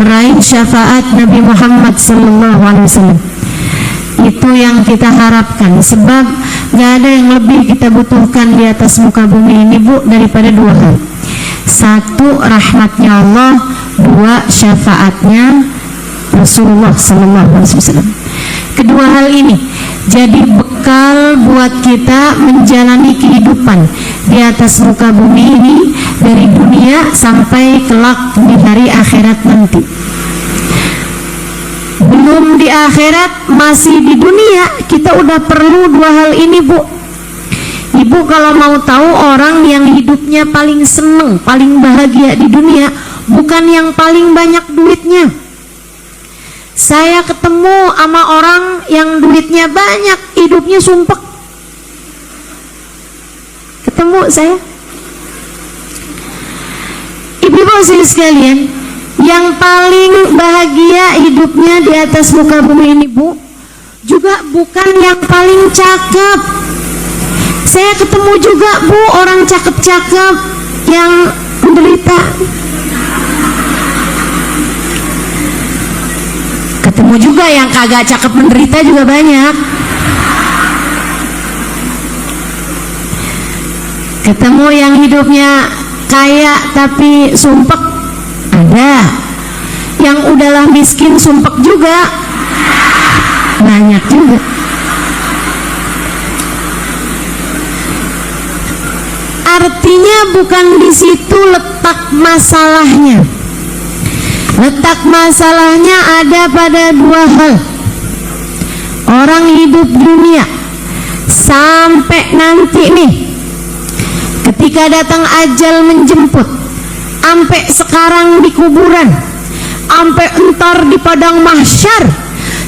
meraih syafaat Nabi Muhammad SAW. Itu yang kita harapkan, sebab gak ada yang lebih kita butuhkan di atas muka bumi ini, Bu, daripada dua hal. Satu, rahmatnya Allah. Dua, syafaatnya Rasulullah SAW. Kedua hal ini jadi bekal buat kita menjalani kehidupan di atas muka bumi ini, dari dunia sampai kelak di hari akhirat nanti. Belum di akhirat, masih di dunia, kita udah perlu dua hal ini, Bu. Ibu kalau mau tahu orang yang hidupnya paling seneng, paling bahagia di dunia, bukan yang paling banyak duitnya. Saya ketemu sama orang yang duitnya banyak, hidupnya sumpek. Ketemu saya. Ibu-ibu sekalian, yang paling bahagia hidupnya di atas muka bumi ini, Bu, juga bukan yang paling cakep. Saya ketemu juga, Bu, orang cakep-cakep yang menderita. Ketemu juga yang kagak cakep menderita juga banyak. Ketemu yang hidupnya kaya tapi sumpek, ada. Yang udahlah miskin sumpek juga banyak juga. Artinya bukan di situ letak masalahnya. Letak masalahnya ada pada dua hal. Orang hidup dunia sampai nanti nih, ketika datang ajal menjemput, sampai sekarang di kuburan, sampai entar di padang mahsyar,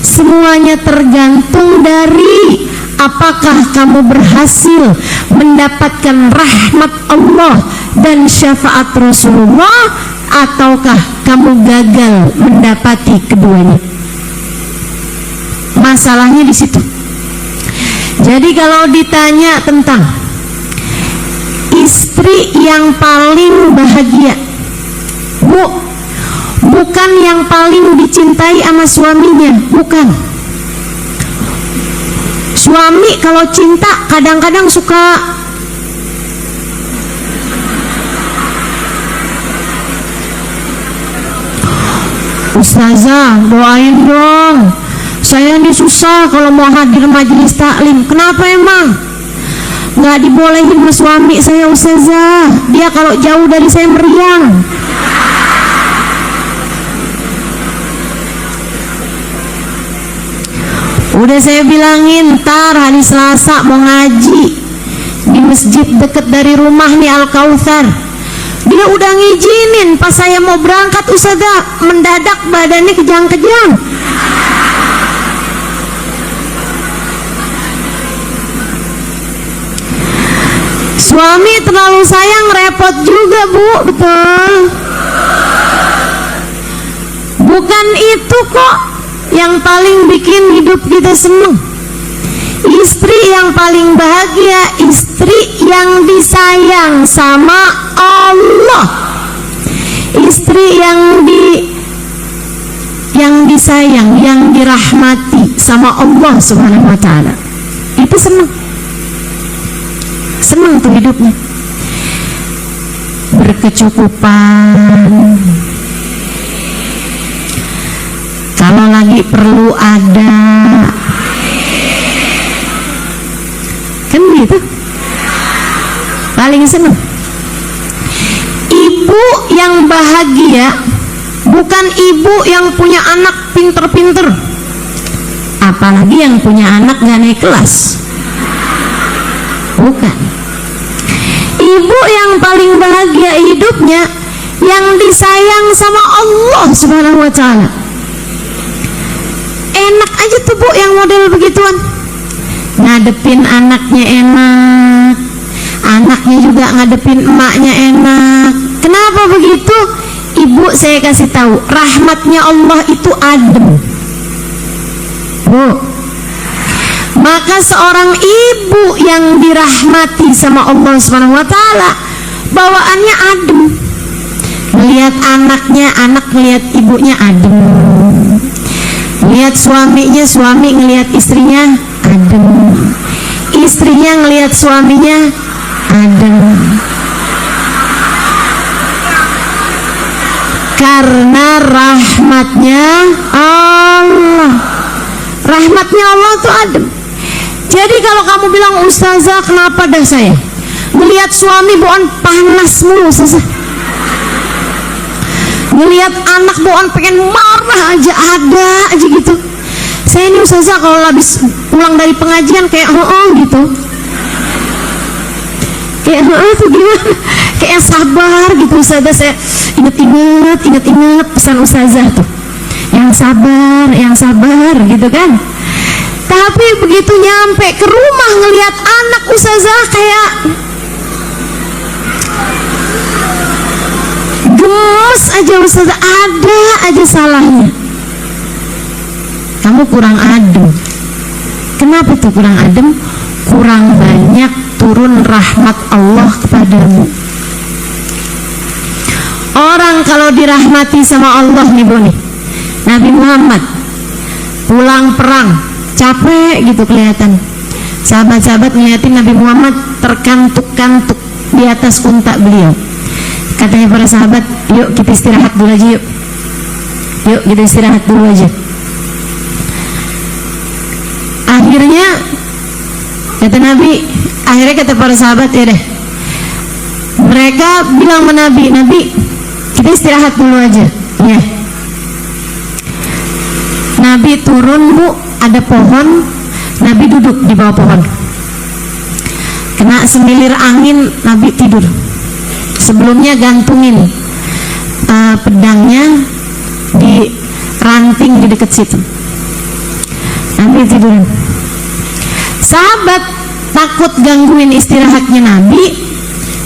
semuanya tergantung dari apakah kamu berhasil mendapatkan rahmat Allah dan syafaat Rasulullah, ataukah kamu gagal mendapati keduanya. Masalahnya di situ. Jadi kalau ditanya tentang istri yang paling bahagia, Bu, bukan yang paling dicintai sama suaminya, bukan. Suami kalau cinta kadang-kadang suka Ustazah, doain dong, saya ini susah kalau mau hadir majelis taklim. Kenapa emang? Nggak dibolehin sama suami saya, Ustazah. Dia kalau jauh dari saya meriang. Udah saya bilangin, ntar hari Selasa mau ngaji di masjid deket dari rumah nih, Al-Kautsar. Dia udah ngizinin, pas saya mau berangkat, Ustazah, mendadak badannya kejang-kejang. Suami terlalu sayang, repot juga, Bu, betul. Bukan itu kok yang paling bikin hidup kita seneng. Istri yang paling bahagia, istri yang disayang sama Allah, istri yang disayang, yang dirahmati sama Allah Subhanahu wa ta'ala. Itu seneng tuh hidupnya, berkecukupan. Kalau lagi perlu ada, kan gitu, paling seneng. Ibu yang bahagia bukan ibu yang punya anak pinter-pinter, apalagi yang punya anak gak naik kelas, bukan. Ibu yang paling bahagia hidupnya yang disayang sama Allah Subhanahu wa ta'ala. Enak aja tuh, Bu, yang model begituan. Ngadepin anaknya enak, anaknya juga ngadepin emaknya enak. Kenapa begitu? Ibu, saya kasih tahu, rahmatnya Allah itu adem, Bu. Maka seorang ibu yang dirahmati sama Allah Subhanahu wa ta'ala, bawaannya adem, Ngelihat anaknya, anak ngelihat ibunya adem. Lihat suaminya, suami ngelihat istrinya adem. Istrinya ngelihat suaminya adem. Karena rahmatnya Allah. Rahmatnya Allah tuh adem. Jadi kalau kamu bilang, ustazah kenapa dah saya ngelihat suami bawaan panas mulu, ustazah, ngelihat anak bawaan pengen marah aja, ada aja gitu. Saya ini ustazah kalau habis pulang dari pengajian kayak gitu, kayak tuh gimana, kayak sabar gitu ustazah. Saya ingat pesan ustazah tuh, yang sabar gitu kan. Tapi begitu nyampe ke rumah ngelihat anak ustazah kayak gemes aja ustazah, ada aja salahnya. Kamu kurang adem. Kenapa tuh kurang adem? Kurang banyak turun rahmat Allah kepadamu. Orang kalau dirahmati sama Allah nih Bu nih, Nabi Muhammad pulang perang capek gitu kelihatan, sahabat-sahabat ngeliatin Nabi Muhammad terkantuk-kantuk di atas unta beliau. Katanya para sahabat, yuk kita istirahat dulu aja, yuk kita istirahat dulu aja. Akhirnya kata Nabi, akhirnya kata para sahabat, ya deh, mereka bilang sama Nabi, Nabi kita istirahat dulu aja ya. Nabi turun Bu, ada pohon, Nabi duduk di bawah pohon, kena semilir angin, Nabi tidur. Sebelumnya gantungin pedangnya di ranting di dekat situ, Nabi tidur. Sahabat takut gangguin istirahatnya Nabi,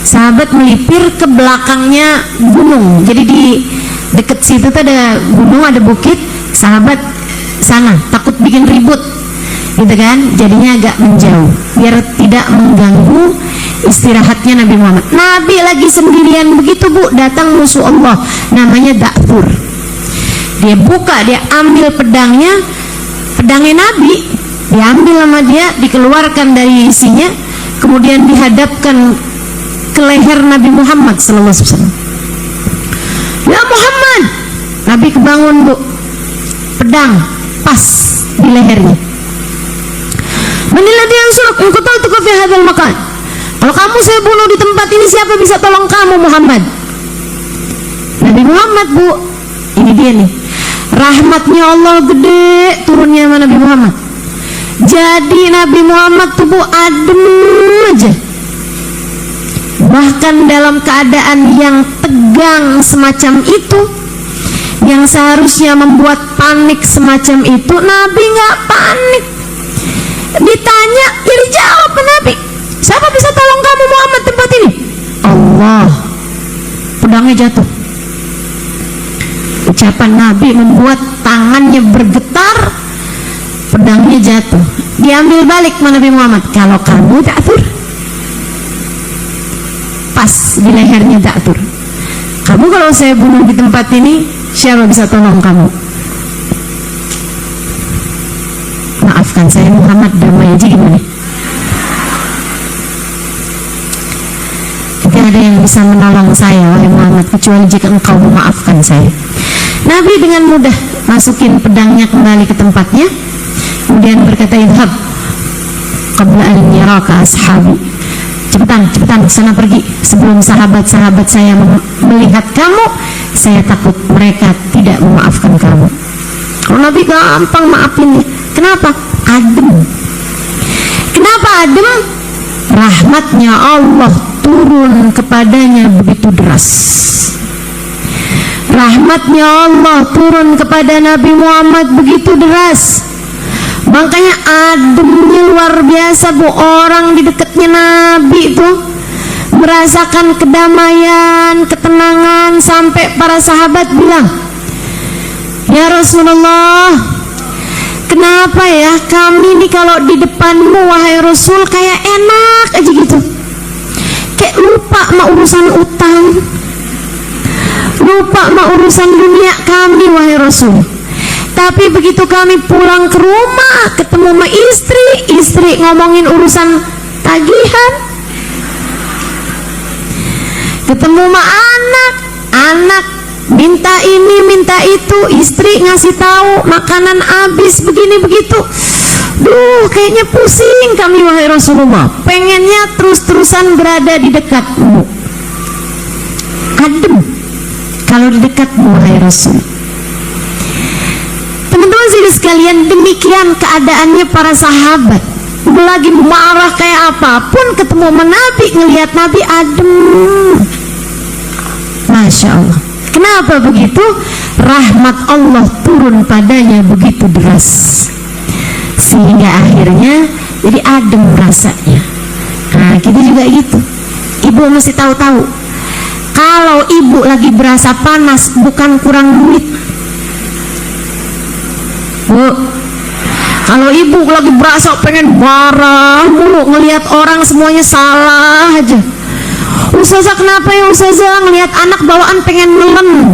sahabat melipir ke belakangnya gunung. Jadi di dekat situ tuh ada gunung, ada bukit, sahabat sana takut bikin ribut gitu kan, jadinya agak menjauh biar tidak mengganggu istirahatnya Nabi Muhammad. Nabi lagi sendirian begitu Bu, datang musuh Allah namanya Da'fur. Dia buka, dia ambil pedangnya Nabi diambil sama dia, dikeluarkan dari isinya, kemudian dihadapkan ke leher Nabi Muhammad SAW. Ya Muhammad, Nabi kebangun Bu, pedang pas di lehernya. Manilladzi yansuruk in qataltuka fi hadzal makan. Kalau kamu saya bunuh di tempat ini, siapa bisa tolong kamu Muhammad? Nabi Muhammad Bu, ini dia nih, rahmatnya Allah gede turunnya sama Nabi Muhammad. Jadi Nabi Muhammad tuh Bu adem aja. Bahkan dalam keadaan yang tegang semacam itu, yang seharusnya membuat panik semacam itu, Nabi nggak panik. Ditanya, ya dijawab Nabi, siapa bisa tolong kamu Muhammad tempat ini? Allah. Pedangnya jatuh. Ucapan Nabi membuat tangannya bergetar, pedangnya jatuh. Diambil balik sama Nabi Muhammad. Kalau kamu Da'fur, pas di lehernya Da'fur, kamu kalau saya bunuh di tempat ini, siapa bisa tolong kamu? Maafkan saya Muhammad, damai aja gimana? Tidak ada yang bisa menolong saya wahai Muhammad kecuali jika engkau memaafkan saya. Nabi dengan mudah masukin pedangnya kembali ke tempatnya, kemudian berkata, idhab qabla an yaraka ashabi. Cepetan sana pergi sebelum sahabat-sahabat saya melihat kamu. Saya takut mereka tidak memaafkan kamu. Kalau Nabi gampang maafin. Kenapa? Adem. Kenapa adem? Rahmatnya Allah turun kepadanya begitu deras. Rahmatnya Allah turun kepada Nabi Muhammad begitu deras. Makanya ademnya luar biasa Bu. Orang di dekatnya Nabi itu merasakan kedamaian, ketenangan, sampai para sahabat bilang, ya Rasulullah, kenapa ya kami ini kalau di depanmu wahai Rasul kayak enak aja gitu, kayak lupa sama urusan utang, lupa sama urusan dunia kami, wahai Rasul. Tapi begitu kami pulang ke rumah, ketemu sama istri ngomongin urusan tagihan. Ketemu sama anak minta ini minta itu, istri ngasih tahu makanan habis begini begitu. Duh, kayaknya pusing kami, wahai Rasulullah. Pengennya terus-terusan berada di dekatmu, adem kalau di dekatmu, wahai Rasul. Teman-teman sekalian, demikian keadaannya para sahabat. Lagi marah kayak apapun, ketemu sama Nabi, ngelihat Nabi adem. Masya Allah. Kenapa begitu? Rahmat Allah turun padanya begitu deras, sehingga akhirnya jadi adem rasanya. Nah, kita juga gitu. Ibu mesti tahu-tahu, kalau ibu lagi berasa panas bukan kurang duit. Bu, kalau ibu lagi berasa pengen marah mulu, ngelihat orang semuanya salah aja. Ustazah, kenapa ya Ustazah, ngelihat anak bawaan pengen nelen?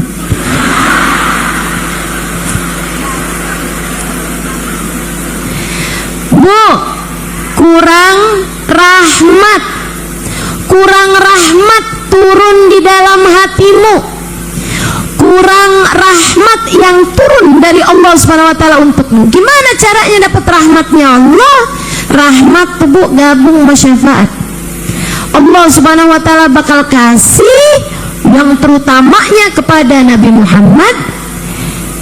Bu, kurang rahmat turun di dalam hatimu, kurang rahmat yang turun dari Allah Subhanahu wa taala untukmu. Gimana caranya dapat rahmatnya Allah? Rahmat Bu gabung bersyafaat. Allah Subhanahu wa taala bakal kasih yang terutamanya kepada Nabi Muhammad,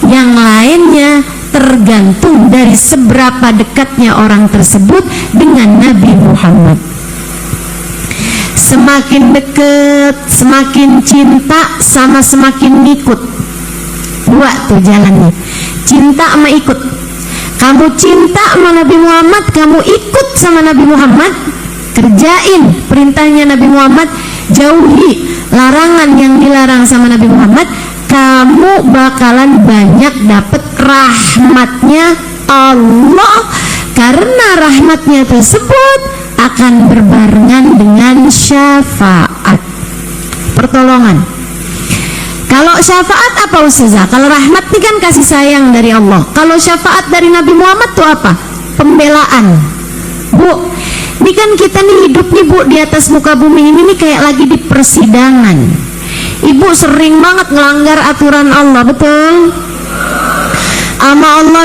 yang lainnya tergantung dari seberapa dekatnya orang tersebut dengan Nabi Muhammad. Semakin dekat, semakin cinta, sama semakin ikut. Dua tuh jalannya, cinta sama ikut. Kamu cinta sama Nabi Muhammad, kamu ikut sama Nabi Muhammad, kerjain perintahnya Nabi Muhammad, jauhi larangan yang dilarang sama Nabi Muhammad, kamu bakalan banyak dapat rahmatnya Allah, karena rahmatnya tersebut akan berbarengan dengan syafaat, pertolongan. Kalau syafaat apa Ustazah? Kalau rahmat ini kan kasih sayang dari Allah. Kalau syafaat dari Nabi Muhammad itu apa? Pembelaan. Bu, ini kan kita nih hidup nih Bu di atas muka bumi ini nih kayak lagi di persidangan. Ibu sering banget ngelanggar aturan Allah, betul? Sama Allah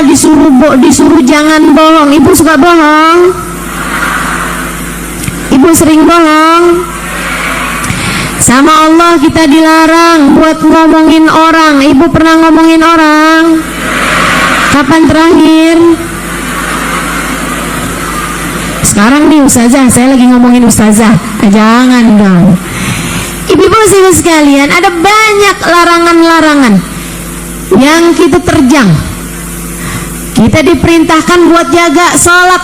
disuruh jangan bohong. Ibu suka bohong? Ibu sering bohong? Sama Allah kita dilarang buat ngomongin orang. Ibu pernah ngomongin orang? Kapan terakhir? Sekarang nih Ustazah, saya lagi ngomongin Ustazah. Jangan dong. Ibu-ibu sekalian, ada banyak larangan-larangan yang kita terjang. Kita diperintahkan buat jaga sholat.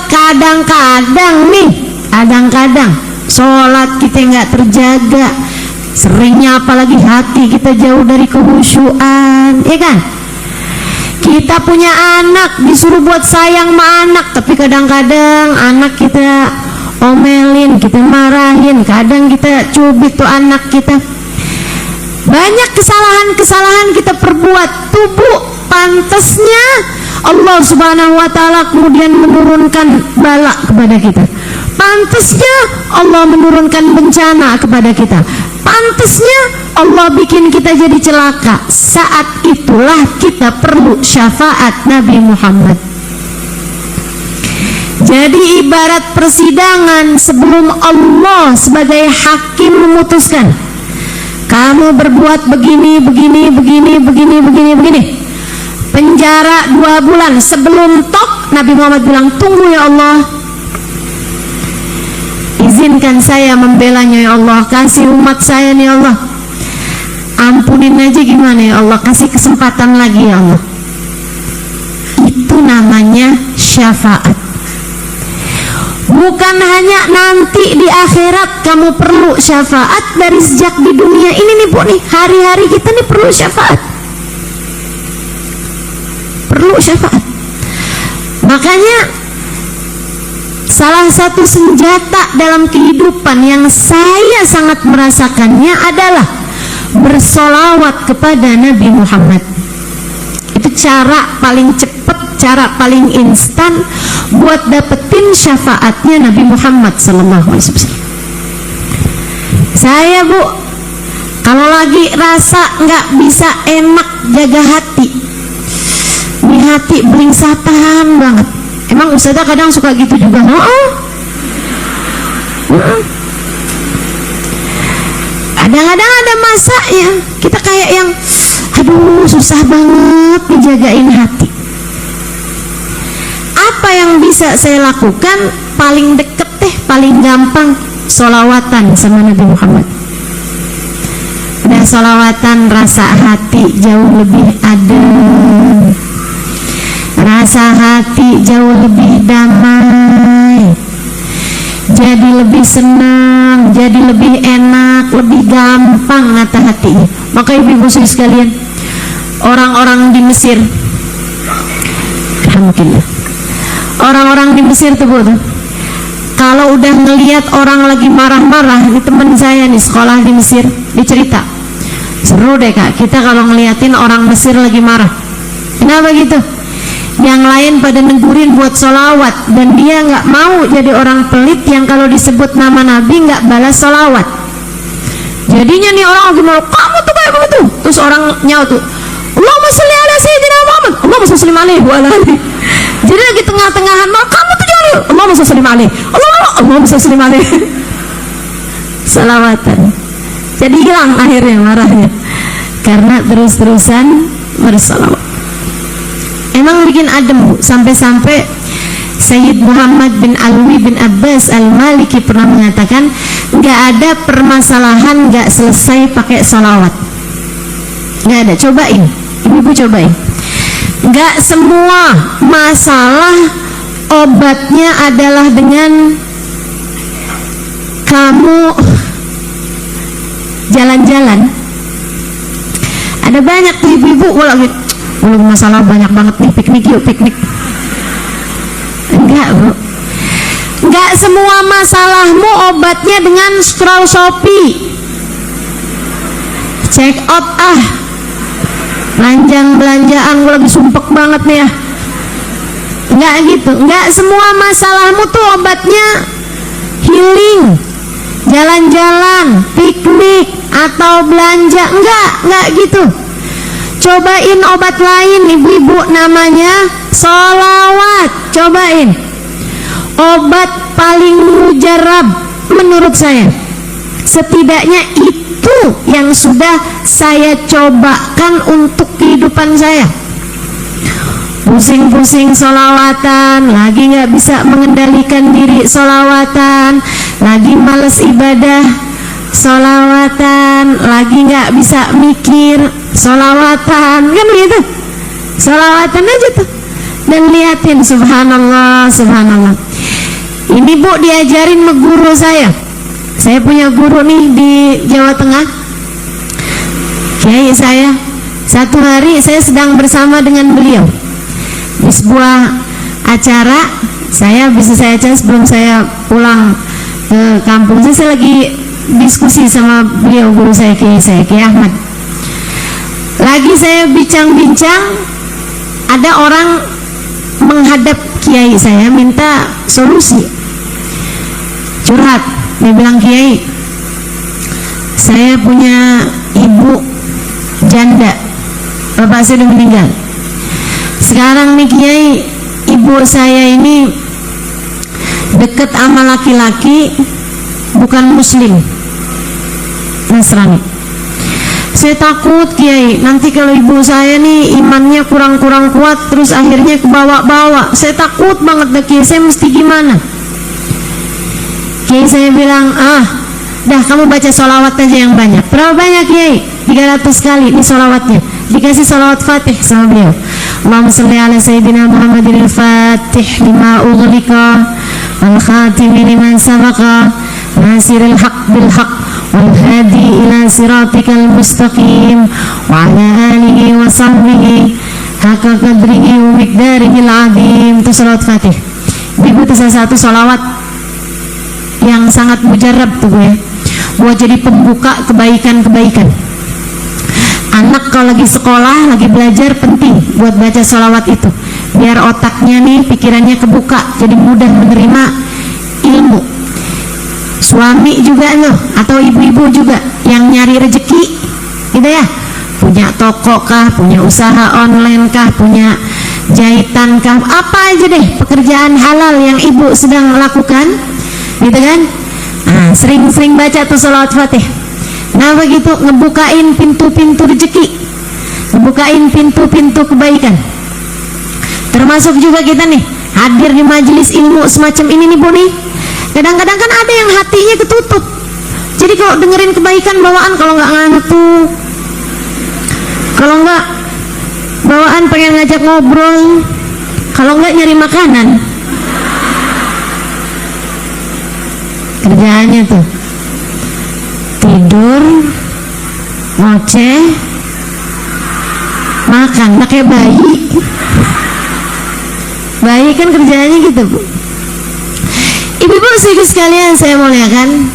Kadang-kadang sholat kita nggak terjaga. Seringnya apalagi hati kita jauh dari kehusyuan, ya kan? Kita punya anak, disuruh buat sayang sama anak, tapi kadang-kadang anak kita omelin, kita marahin, kadang kita cubit tuh anak kita. Banyak kesalahan kita perbuat. Tubuh pantasnya Allah Subhanahu wa taala kemudian menurunkan bala kepada kita. Pantasnya Allah menurunkan bencana kepada kita. Pantasnya Allah bikin kita jadi celaka. Saat itulah kita perlu syafaat Nabi Muhammad. Jadi ibarat persidangan sebelum Allah sebagai hakim memutuskan, kamu berbuat begini, penjara 2 bulan. Sebelum tok, Nabi Muhammad bilang, tunggu ya Allah, izinkan saya membelanya ya Allah, kasih umat saya nih ya Allah, ampunin aja gimana ya Allah, kasih kesempatan lagi ya Allah. Itu namanya syafaat. Bukan hanya nanti di akhirat kamu perlu syafaat, dari sejak di dunia ini nih Bu nih, hari-hari kita nih perlu syafaat. Perlu syafaat. Makanya salah satu senjata dalam kehidupan yang saya sangat merasakannya adalah bersolawat kepada Nabi Muhammad. Itu cara paling cepat, cara paling instan buat dapetin syafaatnya Nabi Muhammad SAW. Saya, Bu, kalau lagi rasa nggak bisa enak jaga hati, ini hati belingsatan banget. Emang Ustazah kadang suka gitu juga? Kadang-kadang ada masanya kita kayak yang aduh susah banget dijagain hati. Apa yang bisa saya lakukan? Paling deket paling gampang sholawatan sama Nabi Muhammad. Udah sholawatan, rasa hati jauh lebih adem, rasa hati jauh lebih damai, jadi lebih senang, jadi lebih enak, lebih gampang nata hatinya. Maka ibu-ibu sekalian, orang-orang di Mesir, orang-orang di Mesir tuh, Bu, kalau udah ngelihat orang lagi marah-marah, ini teman saya nih sekolah di Mesir, dia cerita, seru deh Kak, kita kalau ngeliatin orang Mesir lagi marah. Kenapa gitu? Yang lain pada negurin buat sholawat, dan dia nggak mau jadi orang pelit yang kalau disebut nama Nabi nggak balas sholawat. Jadinya nih orang lagi mau, kamu tuh kayak begitu, terus orang nyaut tuh, Allahumma sholli ala sayyidina Muhammad, Allahumma sholli alaihi wa alihi. Jadi lagi tengah-tengahan mau, kamu tuh jangan, Allahumma sholli alaihi, Allahumma sholli alaihi. Salawatan. Jadi hilang akhirnya marahnya karena terus-terusan bersalawat. Emang bikin adem, Bu. Sampai-sampai Sayyid Muhammad bin Alwi bin Abbas Al-Maliki pernah mengatakan, nggak ada permasalahan nggak selesai pakai sholawat. Nggak ada. Cobain, ibu-ibu cobain. Nggak semua masalah obatnya adalah dengan kamu jalan-jalan. Ada banyak tuh ibu-ibu lagi, belum masalah banyak banget nih, piknik yuk piknik. Enggak, Bu, enggak semua masalahmu obatnya dengan scroll Shopee, check out, belanjaan gue lagi sumpek banget nih ya. Enggak gitu, enggak semua masalahmu tuh obatnya healing, jalan-jalan, piknik, atau belanja. Enggak gitu. Cobain obat lain ibu-ibu, namanya sholawat. Cobain obat paling mujarab menurut saya. Setidaknya itu yang sudah saya cobakan untuk kehidupan saya. Pusing-pusing sholawatan, lagi nggak bisa mengendalikan diri sholawatan, lagi males ibadah sholawatan, lagi nggak bisa mikir sholawatan, kan begitu? Sholawatan aja tuh, dan liatin, subhanallah, subhanallah. Ini, Bu, diajarin sama guru saya. Saya punya guru nih di Jawa Tengah, kiai saya. Satu hari saya sedang bersama dengan beliau di sebuah acara. Saya sebelum saya pulang ke kampung, saya lagi diskusi sama beliau, guru saya, Kiai Ahmad. Lagi saya bincang-bincang, ada orang menghadap Kiai saya minta solusi, curhat. Dia bilang, Kiai, saya punya ibu janda, bapak saya udah meninggal. Sekarang nih Kiai, ibu saya ini deket sama laki-laki bukan muslim, Nasrani. Saya takut, Kiai, nanti kalau ibu saya nih imannya kurang-kurang kuat, terus akhirnya kebawa-bawa. Saya takut banget deh, Kiai, saya mesti gimana? Kiai saya bilang, dah kamu baca sholawat aja yang banyak. Berapa banyak, Kiai? 300 kali ini sholawatnya. Dikasih sholawat Fatih sama beliau. Allahumma sholli ala sayyidina Muhammadin al-Fatih lima ughliqa wal khatimi liman sabaqa nasiril haq bil haq wal hadi ila siratikal mustaqim wa ala alihi wa sahbihi haqqa qadrihi wa miqdarihil azim. Itu sholawat Fatih. Ibu, itu salah satu sholawat yang sangat mujarab tuh, Bu, ya, buat jadi pembuka kebaikan-kebaikan. Anak kalau lagi sekolah, lagi belajar, penting buat baca sholawat itu, biar otaknya nih, pikirannya kebuka, jadi mudah menerima ilmu. Suami juga loh, atau ibu-ibu juga yang nyari rezeki gitu ya, punya toko kah, punya usaha online kah, punya jahitan kah, apa aja deh pekerjaan halal yang ibu sedang lakukan gitu kan. Nah, sering-sering baca tuh sholawat Fatih. Nah begitu, ngebukain pintu-pintu rezeki, ngebukain pintu-pintu kebaikan. Termasuk juga kita nih hadir di majelis ilmu semacam ini nih Bu nih, kadang-kadang kan ada yang hatinya ketutup, jadi kalau dengerin kebaikan bawaan, kalau nggak ngantuk, kalau nggak bawaan pengen ngajak ngobrol, kalau nggak nyari makanan. Kerjaannya tuh tidur, ngoceh, makan, nah kayak bayi. Bayi kan kerjaannya gitu Bu. Ibu-ibu ibu sekalian saya muliakan,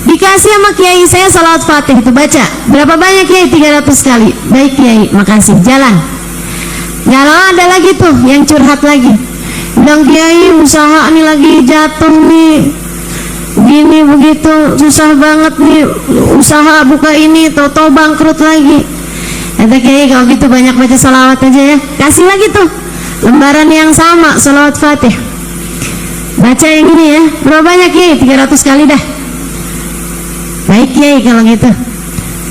dikasih sama kiai saya salawat Fatih itu baca berapa banyak kiai? 300 kali. Baik kiai, makasih, jalan. Gak lama ada lagi tuh yang curhat lagi, bilang kiai usaha nih lagi jatuh nih, gini begitu, susah banget nih usaha buka ini, tau-tau bangkrut lagi. Kata kiai kalau gitu banyak baca salawat aja ya. Kasih lagi tuh lembaran yang sama salawat Fatih, baca yang ini ya, berapa banyak kiai? 300 kali dah. Baik kiai kalau gitu,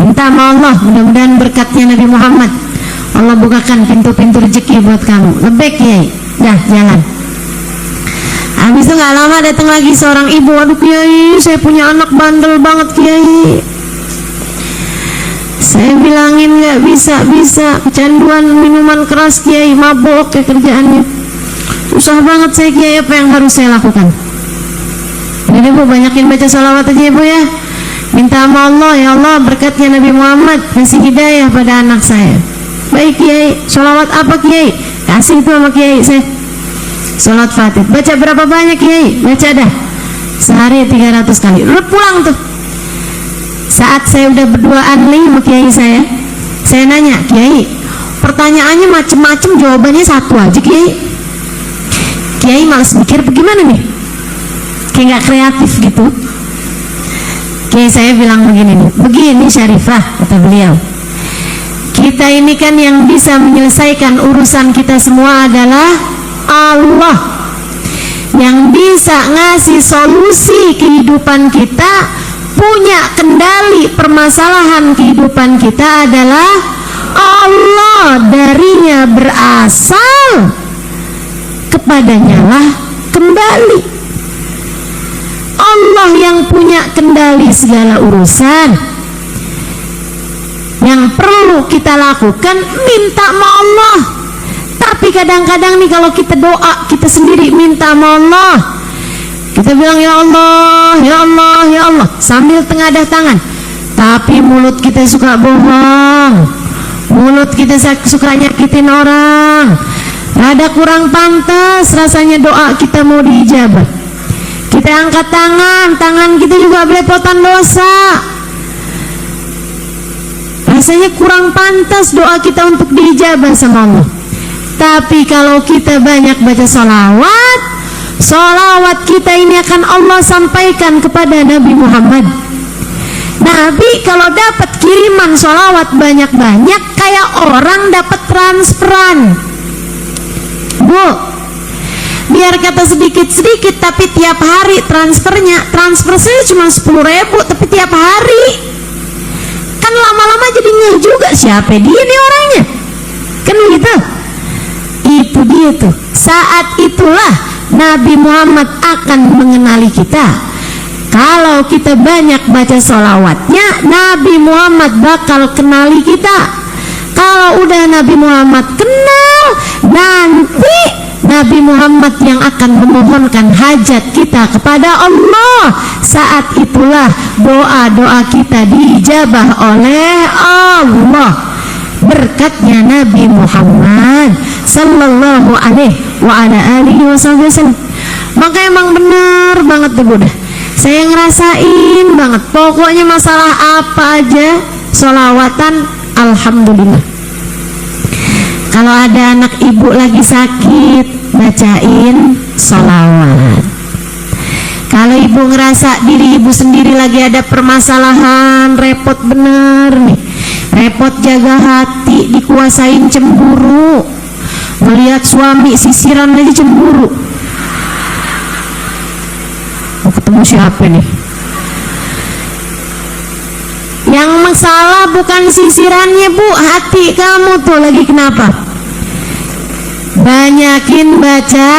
minta sama Allah mudah-mudahan berkatnya Nabi Muhammad Allah bukakan pintu-pintu rezeki buat kamu. Lebih kiai, dah jalan. Habis itu gak lama datang lagi seorang ibu, aduh kiai saya punya anak bandel banget kiai, saya bilangin gak bisa, kecanduan minuman keras kiai, mabok kayak kerjaannya, susah banget saya kiai, apa yang harus saya lakukan? Jadi Bu banyakin baca salawat aja ya Bu ya, minta sama Allah, ya Allah berkatnya Nabi Muhammad kasih hidayah pada anak saya. Baik kiai, salawat apa kiai? Kasih itu sama kiai saya, salat Fatih. Baca berapa banyak kiai? Baca dah sehari 300 kali. Udah pulang tuh. Saat saya udah berduaan nih sama kiai saya nanya, kiai pertanyaannya macem-macem, jawabannya satu aja kiai. Kiai malas mikir bagaimana nih, kayak gak kreatif gitu. Kiai saya bilang begini nih, begini Syarifah, kata beliau, kita ini kan yang bisa menyelesaikan urusan kita semua adalah Allah. Yang bisa ngasih solusi kehidupan kita, punya kendali permasalahan kehidupan kita adalah Allah. Darinya berasal, kepadanya lah kembali. Allah yang punya kendali segala urusan. Yang perlu kita lakukan minta sama Allah. Tapi kadang-kadang nih kalau kita doa, kita sendiri minta sama Allah, kita bilang ya Allah, ya Allah, ya Allah sambil tengadah tangan, tapi mulut kita suka bohong, mulut kita suka nyakitin orang, rada kurang pantas rasanya doa kita mau diijabah. Kita angkat tangan kita juga belepotan dosa, rasanya kurang pantas doa kita untuk diijabah sama Allah. Tapi kalau kita banyak baca salawat, salawat kita ini akan Allah sampaikan kepada Nabi Muhammad. Nabi kalau dapat kiriman salawat banyak-banyak, kayak orang dapat transferan. Bu, biar kata sedikit-sedikit tapi tiap hari transfernya, transfer saya cuma 10.000 tapi tiap hari, kan lama-lama jadi ngeh juga siapa dia nih orangnya, kan gitu. Itu dia tuh, saat itulah Nabi Muhammad akan mengenali kita. Kalau kita banyak baca sholawatnya, Nabi Muhammad bakal kenali kita. Kalau udah Nabi Muhammad kenal, nanti Nabi Muhammad yang akan memohonkan hajat kita kepada Allah. Saat itulah doa-doa kita diijabah oleh Allah, berkatnya Nabi Muhammad sallallahu alaihi wa ala alihi wasallam. Maka emang bener banget tuh Bunda, saya ngerasain banget, pokoknya masalah apa aja sholawatan alhamdulillah. Kalau ada anak ibu lagi sakit, bacain sholawat. Kalau ibu ngerasa diri ibu sendiri lagi ada permasalahan, repot bener nih, repot jaga hati, dikuasain cemburu, melihat suami sisiran aja cemburu. Mau ketemu siapa nih? Yang masalah bukan sisirannya bu, hati kamu tuh lagi kenapa? Banyakin baca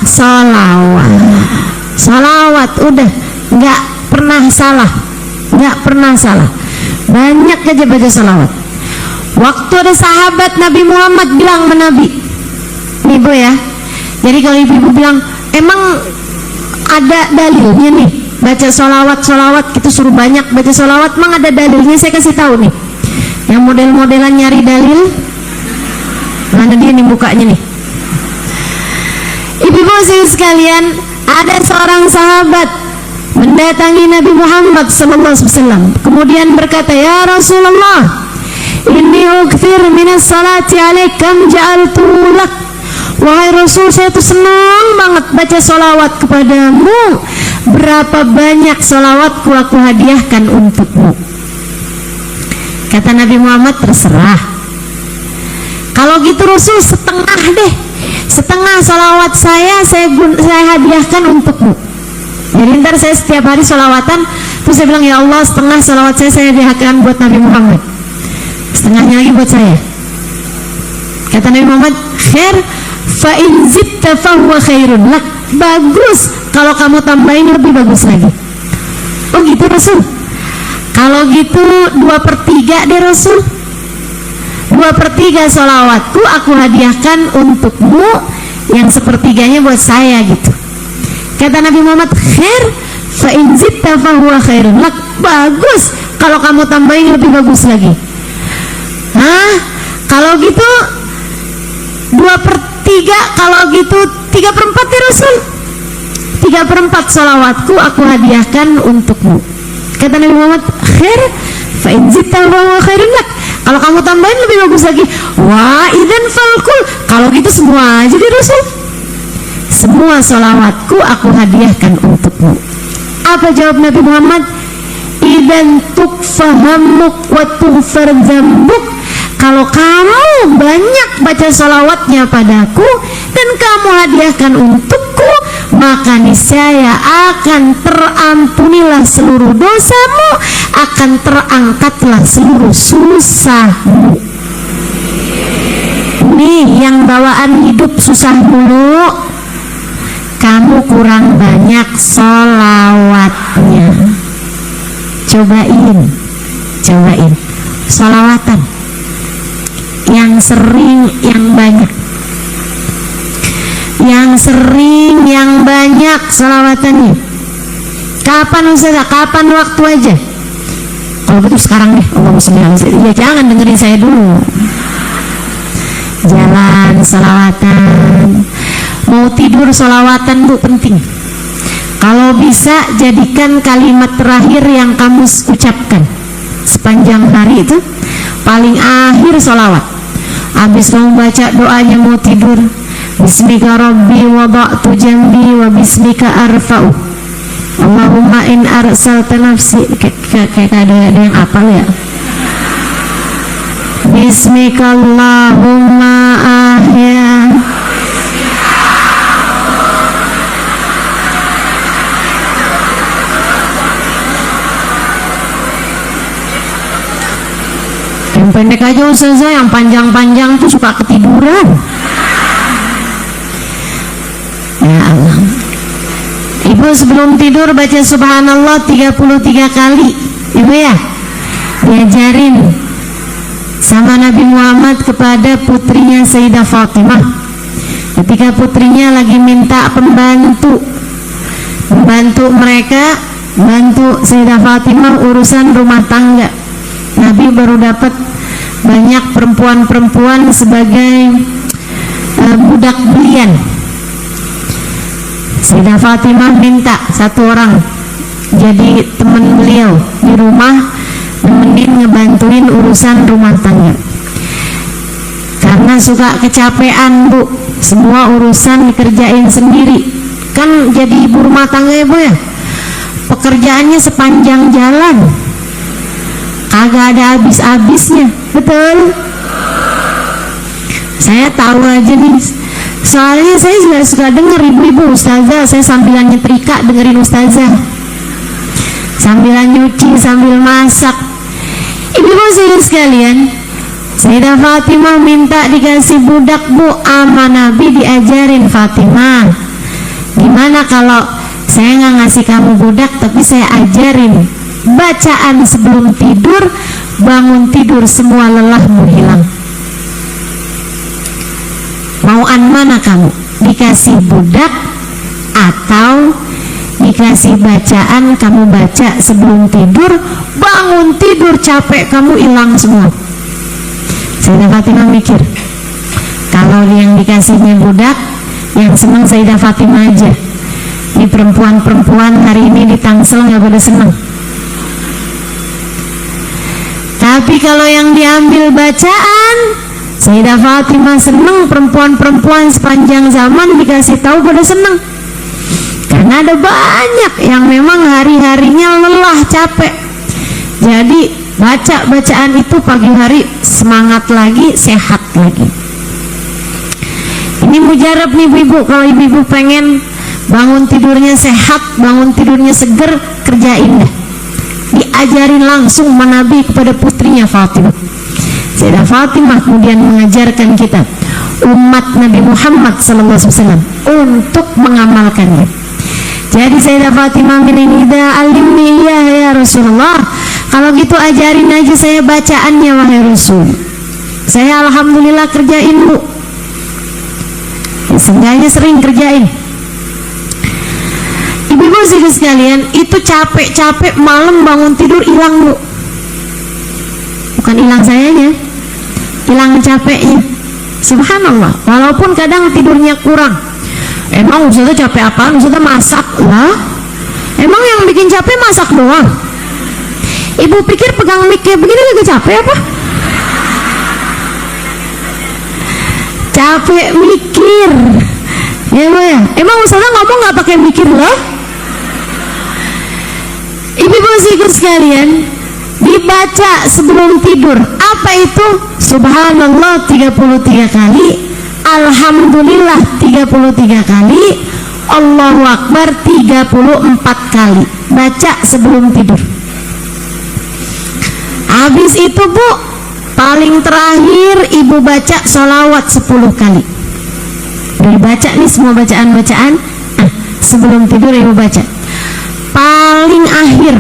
sholawat. Sholawat udah nggak pernah salah, nggak pernah salah. Banyak aja baca sholawat. Waktu ada sahabat Nabi Muhammad bilang sama Nabi, nih bu ya, jadi kalau ibu bilang emang ada dalilnya nih baca sholawat gitu, suruh banyak baca sholawat, emang ada dalilnya? Saya kasih tahu nih, yang model-modelan nyari dalil, mana dia nih mukanya nih. Ibu-ibu sekalian, ada seorang sahabat mendatangi Nabi Muhammad SAW, kemudian berkata, ya Rasulullah, inni ukthir minas salati alaik kam ja'altu lak. Wahai Rasul, saya tuh senang banget baca sholawat kepadamu. Berapa banyak sholawatku aku hadiahkan untukmu. Kata Nabi Muhammad, terserah. Kalau gitu Rasul, setengah deh, setengah sholawat saya hadiahkan untukmu. Jadi ntar saya setiap hari sholawatan, terus saya bilang, ya Allah, setengah sholawat saya hadiahkan buat Nabi Muhammad, setengahnya lagi buat saya. Kata Nabi Muhammad, khair fa in zidta fa huwa khairun lak. Bagus kalau kamu tambahin, lebih bagus lagi. Oh gitu Rasul. Kalau gitu 2/3 deh Rasul, 2/3 sholawatku aku hadiahkan untukmu, yang 1/3 buat saya gitu. Kata Nabi Muhammad, khair fa in zidta fa huwa khairun lak. Bagus kalau kamu tambahin, lebih bagus lagi. Hah? Kalau gitu 2/3, kalau gitu 3/4 ya Rasul. 3/4 sholawatku aku hadiahkan untukmu. Kata Nabi Muhammad, khair fa in zidta fa huwa khairun lak. Kalau kamu tambahin lebih bagus lagi. Wah, idzan falkul. Kalau gitu semua aja deh Rasul. Semua sholawatku aku hadiahkan untukmu. Apa jawab Nabi Muhammad? Idzan tukfahamuk wa tughfar dzambuk. Kalau kamu banyak baca sholawatnya padaku dan kamu hadiahkan untukku, maka niscaya akan terampunilah seluruh dosamu, akan terangkatlah seluruh susahmu. Nih yang bawaan hidup susah dulu, kamu kurang banyak sholawatnya. Cobain sholawatan yang sering, yang banyak, yang banyak sholawatannya. Kapan Ustazah? Kapan waktu aja? Kalau betul sekarang deh, Allahumma sholli ala sayyidina. Ya jangan dengerin saya dulu. Jalan sholawatan, mau tidur sholawatan bu, penting. Kalau bisa jadikan kalimat terakhir yang kamu ucapkan sepanjang hari itu, paling akhir sholawat. Habis kamu baca doanya mau tidur, bismika rabbi wada'tu jambi wa bismika arfa'u Allahumma in arsalta nafsi, kayak ada yang apal ya, bismika Allahumma ahya, yang pendek aja Ustazah, yang panjang-panjang tuh suka ketiduran. Ya Allah. Ibu sebelum tidur baca subhanallah 33 kali. Ibu ya, diajarin sama Nabi Muhammad kepada putrinya Sayyidah Fatimah. Ketika putrinya lagi minta pembantu mereka, bantu Sayyidah Fatimah urusan rumah tangga. Nabi baru dapat banyak perempuan-perempuan sebagai budak belian. Sayyidah Fatimah minta satu orang jadi teman beliau di rumah, nemenin ngebantuin urusan rumah tangga. Karena suka kecapean Bu, semua urusan dikerjain sendiri. Kan jadi ibu rumah tangga ya Bu ya, pekerjaannya sepanjang jalan, kagak ada habis-habisnya, betul? Saya tahu aja nih, soalnya saya juga suka denger ibu-ibu ustazah, saya sambilan nyetrika dengerin ustazah, sambilan nyuci, sambil masak. Ibu-ibu saudara sekalian, Sayyidah Fatimah minta dikasih budak Bu, sama Nabi diajarin, Fatimah, gimana kalau saya nggak ngasih kamu budak tapi saya ajarin bacaan sebelum tidur, bangun tidur semua lelahmu hilang. Mauan mana kamu? Dikasih budak atau dikasih bacaan kamu baca sebelum tidur, bangun tidur capek kamu hilang semua? Sayyidah Fatimah mikir, kalau yang dikasihnya budak, yang senang Sayyidah Fatimah aja. Ini perempuan-perempuan hari ini di Tangsel nggak pada senang. Tapi kalau yang diambil bacaan, Sayyidah Fatimah senang, perempuan-perempuan sepanjang zaman dikasih tahu pada senang. Karena ada banyak yang memang hari-harinya lelah, capek. Jadi baca bacaan itu pagi hari semangat lagi, sehat lagi. Ini mujarab nih ibu, kalau ibu-ibu pengen bangun tidurnya sehat, bangun tidurnya seger, kerjain deh. Diajarin langsung Nabi kepada putrinya Fatimah. Sayyidah Fatimah kemudian mengajarkan kita umat Nabi Muhammad SAW untuk mengamalkannya. Jadi Sayyidah Fatimah bilang, "Idza alimni ya Rasulullah, kalau gitu ajarin aja saya bacaannya wahai Rasul. Saya alhamdulillah kerjain Bu. Seenggaknya sering kerjain." Ibu-ibu sekalian, itu capek-capek malam bangun tidur hilang Bu. Bukan hilang sayanya, hilang capeknya. Subhanallah. Walaupun kadang tidurnya kurang. Emang Ustazah capek apaan? Ustazah masak lah. Emang yang bikin capek masak doang? Ibu pikir pegang mic kayak begini lagi capek apa? Capek mikir. Ya Bu ya. Emang Ustazah ngomong nggak pakai mikir loh? Ibu-ibu sekalian, dibaca sebelum tidur. Apa itu? Subhanallah 33 kali, Alhamdulillah 33 kali, Allahu Akbar 34 kali. Baca sebelum tidur. Habis itu Bu, paling terakhir ibu baca sholawat 10 kali. Udah baca nih semua bacaan-bacaan, sebelum tidur ibu baca. Paling akhir,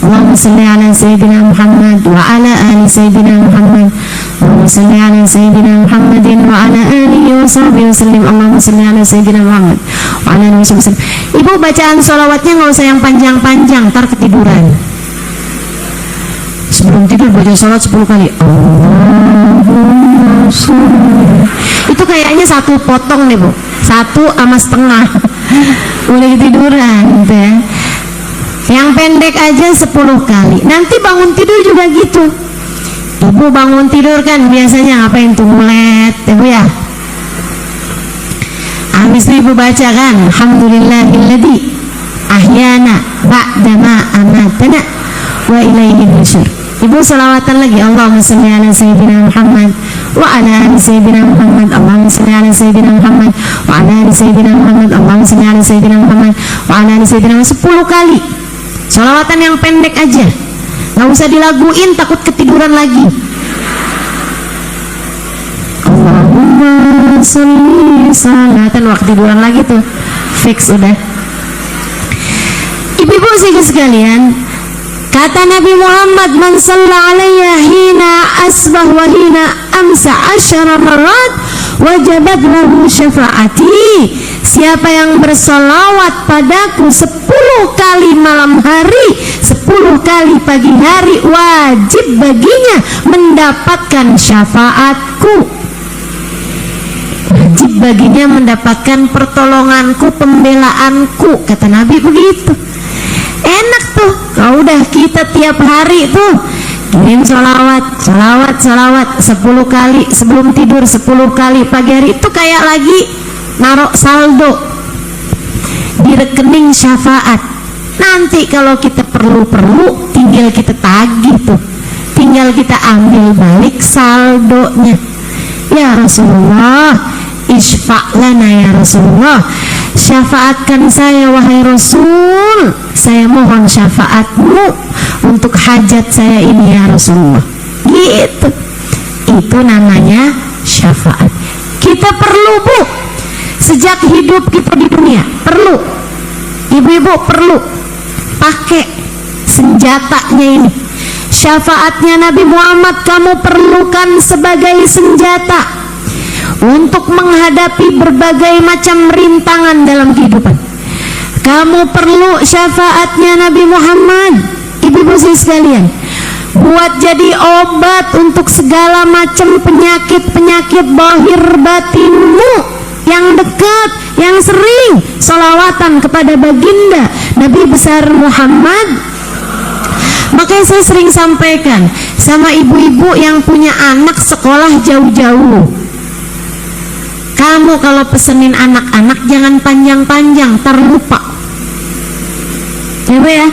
Allahumma salli ala Sayyidina Muhammad wa ala ali Sayyidina Muhammad, Allahumma salli ala Sayyidina Muhammadin wa ala alihi wa sahbihi wasallim, Allahumma salli ala Sayyidina Muhammad wa ala alihi wasallim. Ibu bacaan sholawatnya nggak usah yang panjang-panjang, ntar ketiduran. Sebelum tidur baca sholawat 10 kali. Allahumma salli. Itu kayaknya satu potong nih Bu, 1,5 udah ketiduran gitu ya. Yang pendek aja 10 kali. Nanti bangun tidur juga gitu. Ibu bangun tidur kan biasanya ngapain tuh? Ngulet ya Bu ya. Habis itu ibu baca kan, alhamdulillahilladzi ahyana ba'dama amatana wa ilaihi nusyur. Ibu salawatan lagi, Allahumma shalli ala Sayyidina Muhammad wa ala ali Sayyidina Muhammad, Allahumma shalli ala Sayyidina Muhammad wa ala ali Sayyidina Muhammad, Allahumma shalli ala Sayyidina Muhammad wa ala ali Sayyidina Muhammad 10 kali. Salawatan yang pendek aja, nggak usah dilaguin takut ketiduran lagi. Allahumma sholli salatan, waktu tiduran lagi tuh fix udah. Ibu-ibu sekalian, kata Nabi Muhammad, man shalla alayya hina asbah wa hina amsa 10 marat wajabat lahu syafaati. Siapa yang bersolawat padaku 10 kali malam hari, 10 kali pagi hari, wajib baginya mendapatkan syafaatku. Wajib baginya mendapatkan pertolonganku, pembelaanku. Kata Nabi begitu. Enak tuh, kalau udah kita tiap hari tuh kirim solawat 10 kali sebelum tidur, 10 kali pagi hari. Itu kayak lagi naruh saldo di rekening syafaat. Nanti kalau kita perlu tinggal kita tagih tuh, tinggal kita ambil balik saldonya. Ya Rasulullah, isfa' lana ya Rasulullah, syafaatkan saya wahai Rasul, saya mohon syafaatmu untuk hajat saya ini ya Rasulullah. Gitu. Itu namanya syafaat. Kita perlu, Bu, sejak hidup kita di dunia perlu. Ibu-ibu perlu pakai senjatanya ini. Syafaatnya Nabi Muhammad kamu perlukan sebagai senjata untuk menghadapi berbagai macam rintangan dalam kehidupan. Kamu perlu syafaatnya Nabi Muhammad, ibu-ibu sekalian, buat jadi obat untuk segala macam penyakit-penyakit zahir batinmu yang dekat, yang sering sholawatan kepada baginda Nabi besar Muhammad. Makanya saya sering sampaikan sama ibu-ibu yang punya anak sekolah jauh-jauh, kamu kalau pesenin anak-anak jangan panjang-panjang, terlupa ya,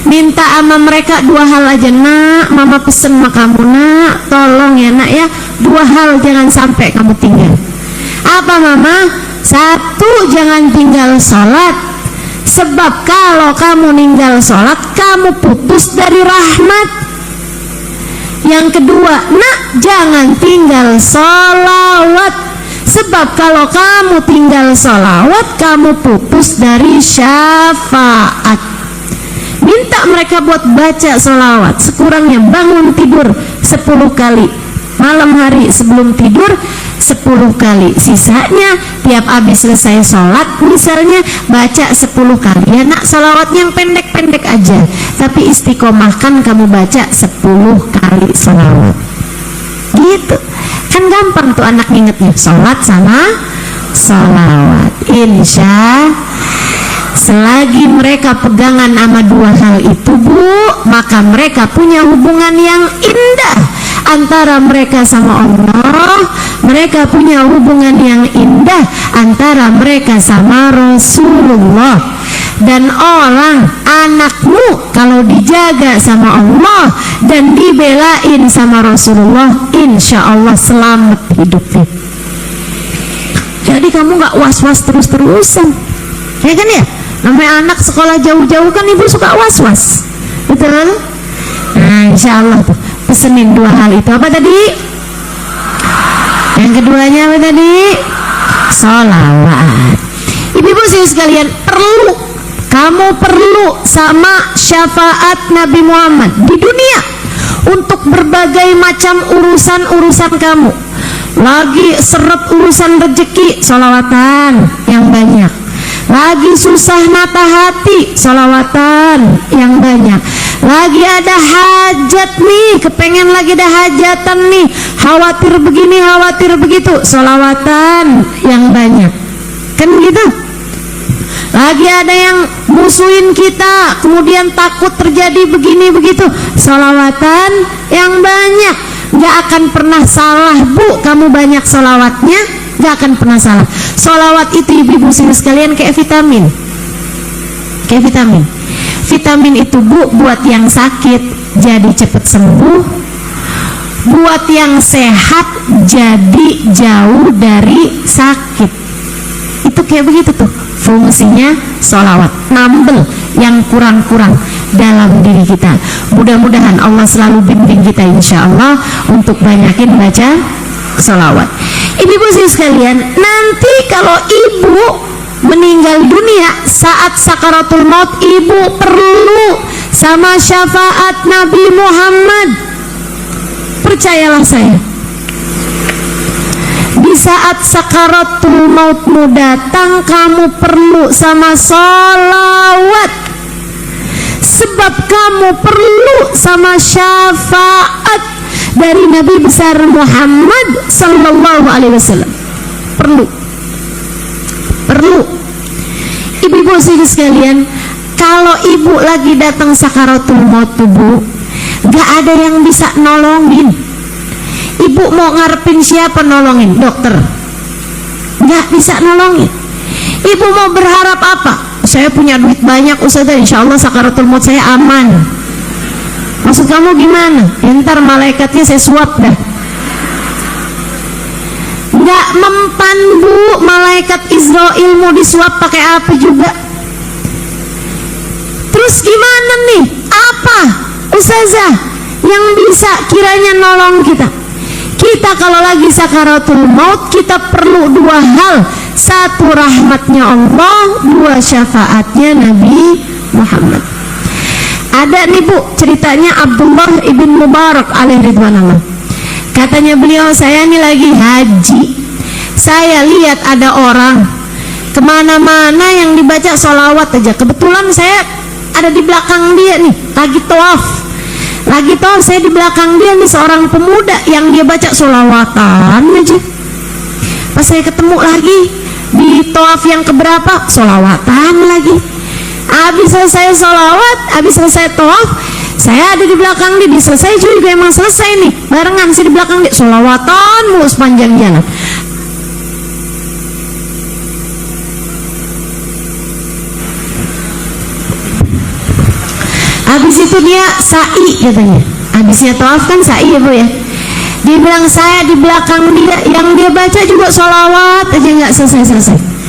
minta sama mereka 2 hal aja. Nak, mama pesen sama kamu, nak, tolong ya nak ya, 2 hal jangan sampai kamu tinggal. Apa mama? 1, jangan tinggal sholat, sebab kalau kamu ninggal sholat kamu putus dari rahmat. Yang kedua, nak, jangan tinggal sholawat, sebab kalau kamu tinggal sholawat kamu putus dari syafaat. Minta mereka buat baca sholawat, sekurangnya bangun tidur 10 kali, malam hari sebelum tidur 10 kali, sisanya tiap habis selesai sholat misalnya baca 10 kali. Ya nak, sholawat yang pendek-pendek aja, tapi istiqomahkan kamu baca 10 kali sholawat. Gitu kan gampang tuh anak ingetnya, sholat sama sholawat. Insya selagi mereka pegangan sama 2 hal itu, Bu, maka mereka punya hubungan yang indah antara mereka sama Allah. Mereka punya hubungan yang indah antara mereka sama Rasulullah. Dan orang, anakmu kalau dijaga sama Allah dan dibelain sama Rasulullah, insya Allah selamat hidupnya. Jadi kamu gak was-was terus-terusan, ya kan ya? Namanya anak sekolah jauh-jauh kan ibu suka was-was, betul? Nah insya Allah tuh pesenin 2 hal itu. Apa tadi? Yang keduanya apa tadi? Sholawat. Ibu-ibu sekalian, kamu perlu sama syafaat Nabi Muhammad di dunia untuk berbagai macam urusan-urusan kamu. Lagi seret urusan rezeki, sholawatan yang banyak. Lagi susah mata hati, sholawatan yang banyak. Lagi ada hajat nih, kepengen lagi ada hajatan nih, khawatir begini, khawatir begitu, sholawatan yang banyak. Kan begitu? Lagi ada yang musuhin kita, kemudian takut terjadi begini begitu, sholawatan yang banyak. Gak akan pernah salah, Bu, kamu banyak sholawatnya, gak akan pernah salah. Sholawat itu ibu-ibu sekalian kayak vitamin. Kayak vitamin. Vitamin itu, Bu, buat yang sakit jadi cepat sembuh, buat yang sehat jadi jauh dari sakit. Itu kayak begitu tuh fungsinya sholawat, nambel yang kurang-kurang dalam diri kita. Mudah-mudahan Allah selalu bimbing kita insya Allah untuk banyakin baca sholawat. Ibu-ibu sekalian, nanti kalau ibu meninggal dunia saat sakaratul maut, ibu perlu sama syafaat Nabi Muhammad. Percayalah saya, di saat sakaratul mautmu datang, kamu perlu sama sholawat, sebab kamu perlu sama syafaat dari Nabi besar Muhammad sallallahu alaihi wasallam. Perlu. Ibu-ibu sekalian, kalau ibu lagi datang sakaratul maut tubuh, Gak ada yang bisa nolongin. Ibu mau ngarepin siapa nolongin? Dokter? Gak bisa nolongin. Ibu mau berharap apa? Saya punya duit banyak Ustazah, insya Allah sakaratul maut saya aman. Maksud kamu gimana? Ntar malaikatnya saya suap dah. Gak mempan bu, malaikat Israel mau disuap pakai apa juga. Terus gimana nih? Apa Ustazah yang bisa kiranya nolong kita? Kita kalau lagi sakaratul maut, kita perlu dua hal. Satu, rahmatnya Allah. Dua, syafaatnya Nabi Muhammad. Ada nih bu, ceritanya Abdullah ibn Mubarak alaihi ridwanullah. Katanya beliau, saya nih lagi haji, saya lihat ada orang kemana-mana yang dibaca sholawat aja. Kebetulan saya ada di belakang dia nih, lagi tawaf, saya di belakang dia nih, seorang pemuda yang dia baca sholawatan aja. Pas saya ketemu lagi di tawaf yang keberapa, sholawatan lagi. Habis selesai sholawat, habis selesai tawaf, saya ada di belakang dia. Selesai juga emang selesai nih, barengan saya di belakang dia, sholawatan mulu sepanjang jalan. Habis itu dia sa'i katanya. Habisnya tawaf kan sa'i ya bu ya. Dia bilang saya di belakang dia, yang dia baca juga sholawat aja nggak selesai-selesai.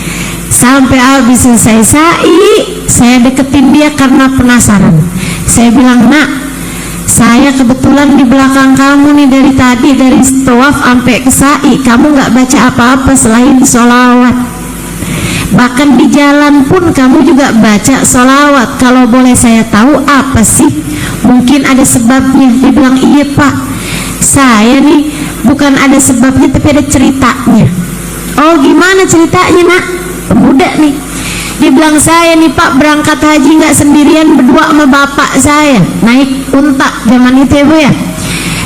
Sampai habis selesai sa'i, saya deketin dia karena penasaran. Saya bilang, nak, saya kebetulan di belakang kamu nih dari tadi, dari tawaf sampai ke sa'i, kamu nggak baca apa-apa selain sholawat. Bahkan di jalan pun kamu juga baca sholawat. Kalau boleh saya tahu apa sih? Mungkin ada sebabnya. Dia bilang, iya pak, saya nih bukan ada sebabnya tapi ada ceritanya. Oh gimana ceritanya nak? Pemuda nih, dia bilang, saya nih pak berangkat haji nggak sendirian, berdua sama bapak saya, naik unta zaman itu ya bu ya.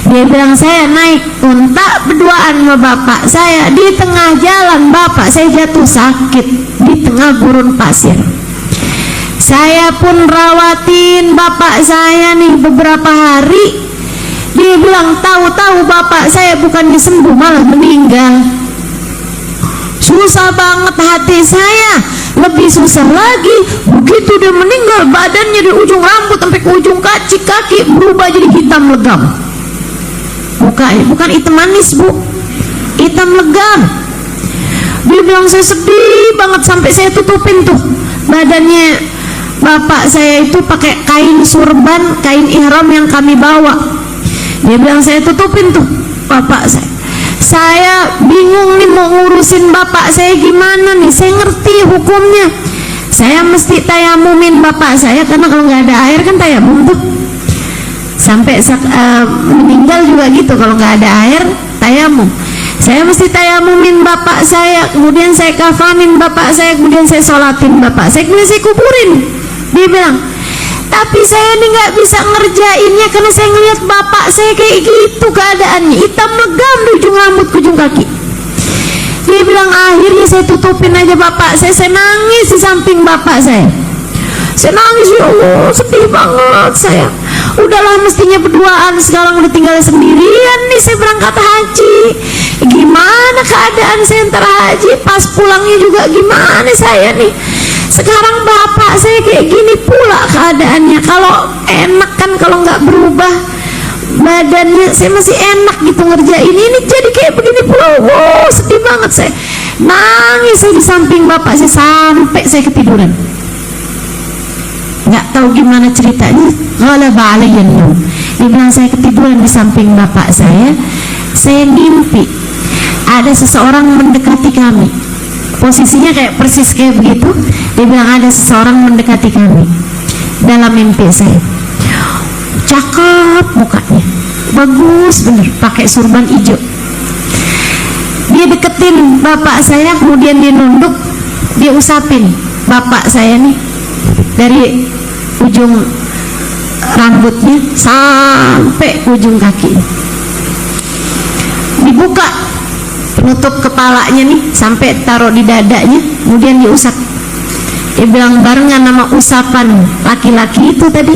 Dia bilang saya naik unta berduaan sama bapak saya. Di tengah jalan bapak saya jatuh sakit di tengah gurun pasir. Saya pun rawatin bapak saya nih beberapa hari. Dia bilang tahu-tahu bapak saya bukan disembuh malah meninggal. Susah banget hati saya, lebih susah lagi begitu dia meninggal, badannya dari ujung rambut sampai ke ujung kaki berubah jadi hitam legam. Bukan hitam manis bu, hitam legam. Dia bilang saya sedih banget sampai saya tutupin tuh badannya bapak saya itu pakai kain surban, kain ihram yang kami bawa. Dia bilang saya tutupin tuh bapak saya. Saya bingung nih mau ngurusin bapak saya gimana nih. Saya ngerti hukumnya, saya mesti tayamumin bapak saya karena kalau nggak ada air kan tayamum tuh. Sampai meninggal juga gitu, kalau nggak ada air tayamum. Saya mesti tayamumin bapak saya, kemudian saya kafanin bapak saya, kemudian saya sholatin bapak saya, kemudian saya kuburin. Dia bilang, tapi saya ini nggak bisa ngerjainnya karena saya ngelihat bapak saya kayak gitu keadaannya, hitam legam di ujung rambut ke ujung kaki. Dia bilang akhirnya saya tutupin aja bapak saya nangis di samping bapak saya nangis, ya Allah sedih banget saya. Udahlah mestinya berduaan, sekarang udah tinggal sendirian nih, saya berangkat haji. Gimana keadaan saya ntar haji, pas pulangnya juga gimana saya nih. Sekarang bapak saya kayak gini pula keadaannya. Kalau enak kan kalau nggak berubah badannya, saya masih enak gitu ngerjain, ini jadi kayak begini pula. Wow sedih banget saya, nangis saya di samping bapak saya sampai saya ketiduran. Nggak tahu gimana ceritanya, ghalaba alayyan naum. Dia bilang saya ketiduran di samping bapak saya mimpi ada seseorang mendekati kami, posisinya kayak persis kayak begitu. Dia bilang ada seseorang mendekati kami dalam mimpi saya, cakep mukanya, bagus bener, pakai surban hijau. Dia deketin bapak saya, kemudian dia nunduk, dia usapin bapak saya nih dari ujung rambutnya sampai ujung kaki. Dibuka penutup kepalanya nih sampai taruh di dadanya, kemudian diusap. Dia bilang barengan nama usapan laki-laki itu tadi,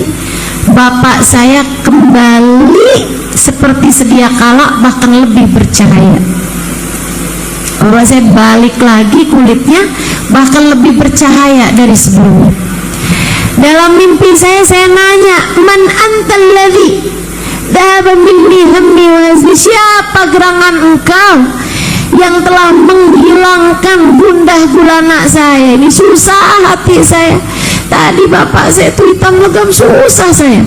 bapak saya kembali seperti sedia kala, bahkan lebih bercahaya. Bapak saya balik lagi kulitnya bahkan lebih bercahaya dari sebelumnya. Dalam mimpi saya nanya, man antal ladzi dhaba minni hammi wa hazni, siapa gerangan engkau yang telah menghilangkan gundah gulana saya, ini susah hati saya. Tadi bapak saya itu hitam legam, susah saya,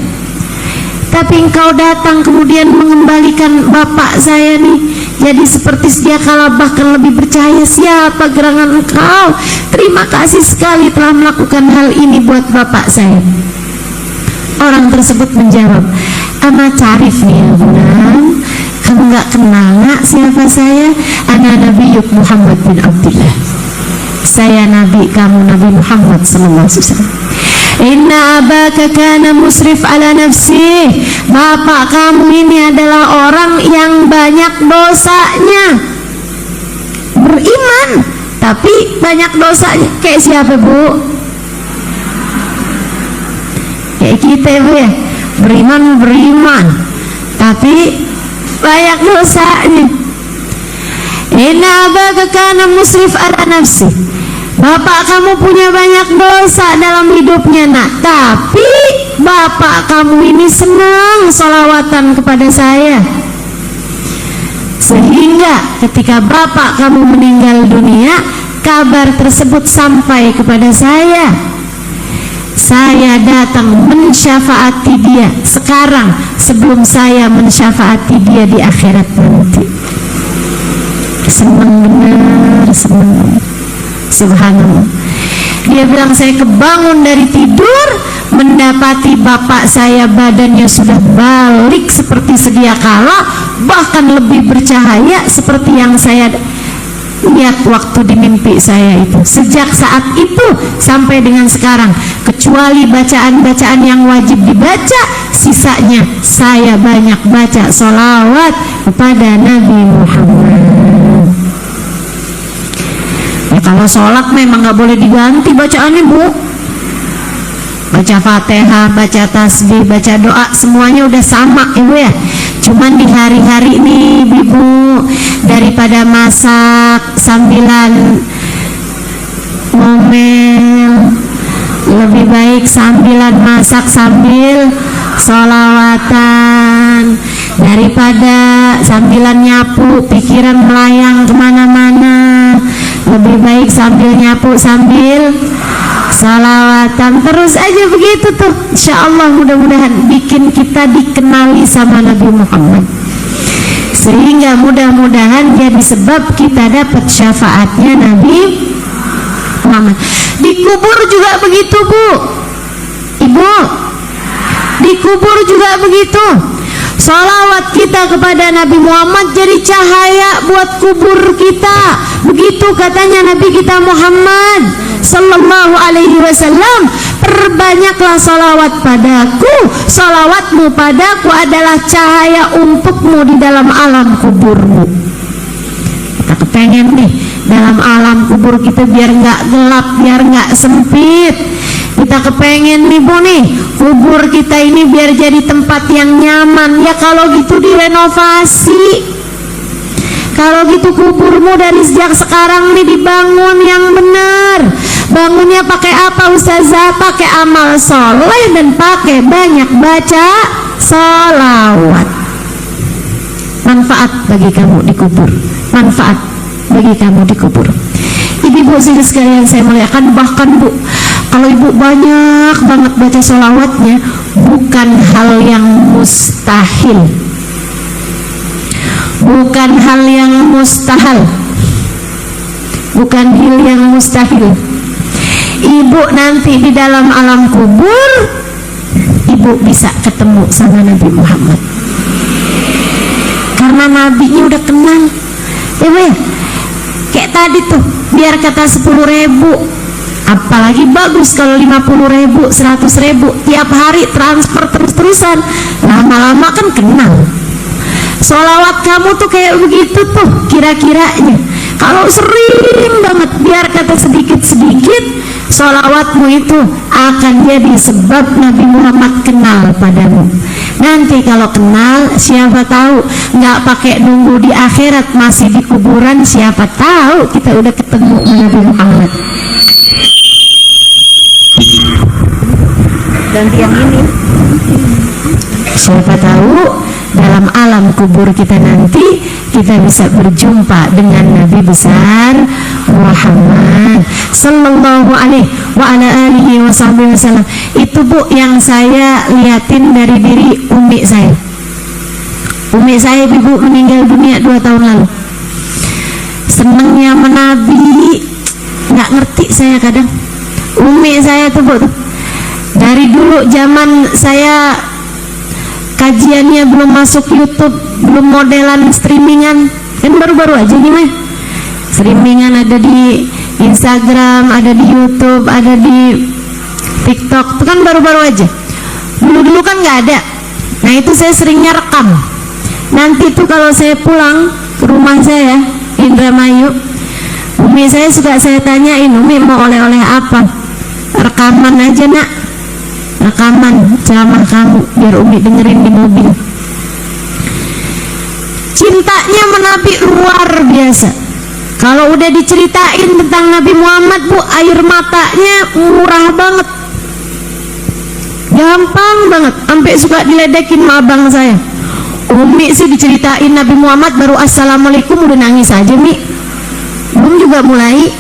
tapi engkau datang kemudian mengembalikan bapak saya nih jadi seperti sedia kala, bahkan lebih bercahaya. Siapa gerangan engkau? Terima kasih sekali telah melakukan hal ini buat bapak saya. Orang tersebut menjawab, ama carif nih ya bunam, kamu gak kenal nak siapa saya? Ana Nabi Muhammad bin Abdullah, saya Nabi kamu, Nabi Muhammad sallallahu alaihi wasallam. Inna abaka kana musrif ala nafsi, bapak kamu ini adalah orang yang banyak dosanya, beriman tapi banyak dosanya. Kayak siapa bu? Kayak kita bu ya, beriman tapi banyak dosanya. Inna abaka kana musrif ala nafsi, bapak kamu punya banyak dosa dalam hidupnya nak, tapi bapak kamu ini senang sholawatan kepada saya, sehingga ketika bapak kamu meninggal dunia, kabar tersebut sampai kepada saya datang mensyafaati dia sekarang sebelum saya mensyafaati dia di akhirat nanti. Senang benar, senang. Subhanallah. Dia bilang, saya kebangun dari tidur mendapati bapak saya badannya sudah balik seperti sedia kala, bahkan lebih bercahaya seperti yang saya lihat waktu di mimpi saya itu. Sejak saat itu sampai dengan sekarang, kecuali bacaan-bacaan yang wajib dibaca, sisanya saya banyak baca sholawat kepada Nabi Muhammad. Ya, kalau sholat memang nggak boleh diganti bacaannya bu, baca fatihah, baca tasbih, baca doa, semuanya udah sama ibu ya. Cuman di hari-hari ini ibu, daripada masak sambilan ngomel, lebih baik sambilan masak sambil sholawatan, daripada sambilan nyapu pikiran melayang kemana-mana, lebih baik sambil nyapu sambil salawatan. Terus aja begitu tuh, insya Allah mudah-mudahan bikin kita dikenali sama Nabi Muhammad, sehingga mudah-mudahan jadi sebab kita dapat syafaatnya Nabi Muhammad. Dikubur juga begitu bu, ibu, dikubur juga begitu. Salawat kita kepada Nabi Muhammad jadi cahaya buat kubur kita. Begitu katanya Nabi kita Muhammad sallallahu alaihi wasallam, perbanyaklah salawat padaku, salawatmu padaku adalah cahaya untukmu di dalam alam kuburmu. Kita kepengen nih dalam alam kubur kita biar nggak gelap, biar nggak sempit. Kita kepengen nih bu nih, kubur kita ini biar jadi tempat yang nyaman. Ya kalau gitu direnovasi, kalau gitu kuburmu dari sejak sekarang nih dibangun yang benar. Bangunnya pakai apa ustazah? Pakai amal soleh dan pakai banyak baca sholawat. Manfaat bagi kamu di kubur, manfaat bagi kamu di kubur. Ibu-ibu sekalian saya muliakan, bahkan bu, kalau ibu banyak banget baca sholawatnya, bukan hal yang mustahil, bukan hal yang mustahil, bukan hal yang mustahil. Ibu nanti di dalam alam kubur, ibu bisa ketemu sama Nabi Muhammad, karena nabinya udah kenal. Ibu ya, kayak tadi tuh, biar kata 10.000, apalagi bagus kalau 50.000, 100.000 tiap hari transfer terus-terusan, lama-lama kan kenal. Sholawat kamu tuh kayak begitu tuh kira-kiranya. Kalau sering banget, biar kata sedikit-sedikit, masjid, sholawatmu itu akan jadi sebab Nabi Muhammad kenal padamu. Nanti kalau kenal, siapa tahu nggak pakai nunggu di akhirat, masih di kuburan, siapa tahu kita udah ketemu Nabi Muhammad. Ganti yang ini. Siapa tahu dalam alam kubur kita nanti kita bisa berjumpa dengan Nabi besar Muhammad sallallahu alaihi wa ala alihi wasallam. Itu Bu yang saya liatin dari diri umi saya. Umi saya Ibu meninggal dunia 2 tahun lalu. Senangnya menabi, nggak ngerti saya kadang. Umi saya tuh Bu, dari dulu zaman saya kajiannya belum masuk YouTube, belum modelan streamingan, kan baru-baru aja nih mah. Streamingan ada di Instagram, ada di YouTube, ada di TikTok, itu kan baru-baru aja. Dulu-dulu kan nggak ada. Nah itu saya seringnya rekam. Nanti tuh kalau saya pulang ke rumah saya, Indramayu, umi saya suka saya tanyain, umi mau oleh-oleh apa? Rekaman aja nak, rekaman ceramah kamu biar umi dengerin di mobil. Cintanya menabi luar biasa. Kalau udah diceritain tentang Nabi Muhammad Bu, air matanya murah banget, gampang banget, sampai suka diledekin sama abang saya. Umi sih diceritain Nabi Muhammad baru assalamualaikum udah nangis aja Mi, belum juga mulai.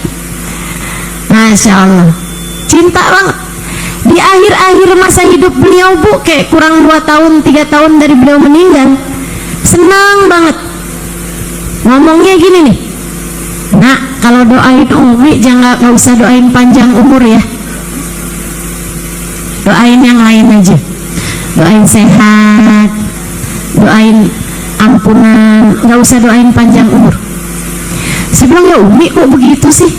Masya Allah, cinta banget. Di akhir-akhir masa hidup beliau Bu, kayak kurang 2 tahun 3 tahun dari beliau meninggal, senang banget ngomongnya gini nih, nak kalau doain Umi jangan, nggak usah doain panjang umur ya, doain yang lain aja, doain sehat, doain ampunan, nggak usah doain panjang umur. Saya bilang, ya Umi kok begitu sih,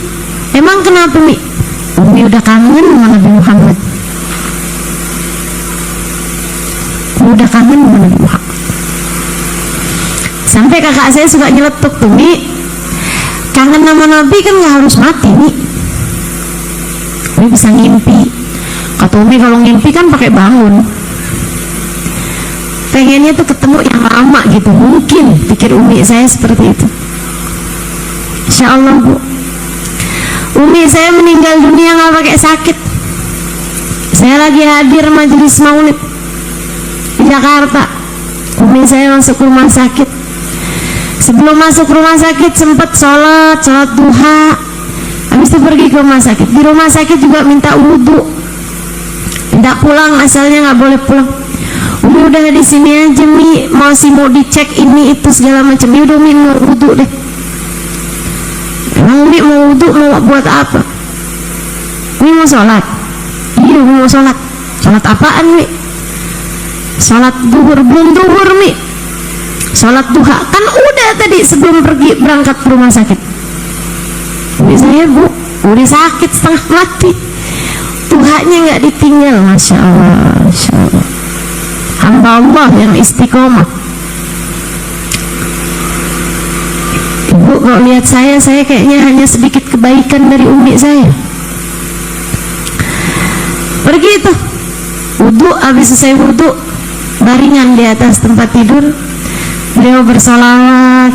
emang kenapa Mi? Umi udah kangen sama Nabi Muhammad, udah kangen sama Nabi Muhammad. Sampai kakak saya suka nyeletuk tuh, Mi, kangen sama Nabi kan nggak harus mati Mi, Umi bisa ngimpi. Kata Umi kalau ngimpi kan pakai bangun, pengennya tuh ketemu yang lama gitu, mungkin pikir Umi saya seperti itu. Insya Allah Bu, Umi saya meninggal dunia nggak pakai sakit. Saya lagi hadir majelis maulid di Jakarta, Umi saya masuk rumah sakit. Sebelum masuk rumah sakit sempat sholat duha, habis itu pergi ke rumah sakit. Di rumah sakit juga minta wudhu, minta pulang, asalnya nggak boleh pulang. Umi udah di sini aja Mi, masih mau dicek ini itu segala macam. Ya udah Umi mau wudhu deh. Emang Umi mau wudhu mau buat apa? Umi mau sholat. Iya Umi mau sholat. Sholat apaan Mi? Sholat duhur, belum duhur Mi, sholat duha kan udah tadi sebelum pergi berangkat ke rumah sakit. Umi saya Bu udah sakit setengah mati, duhanya nggak ditinggal. Masya Allah, Masya Allah, hamba Allah yang istiqomah. Ibu kalau lihat saya kayaknya hanya sedikit kebaikan dari umi saya. Pergi itu wudhu, habis selesai wudhu baringan di atas tempat tidur, beliau bersolawat.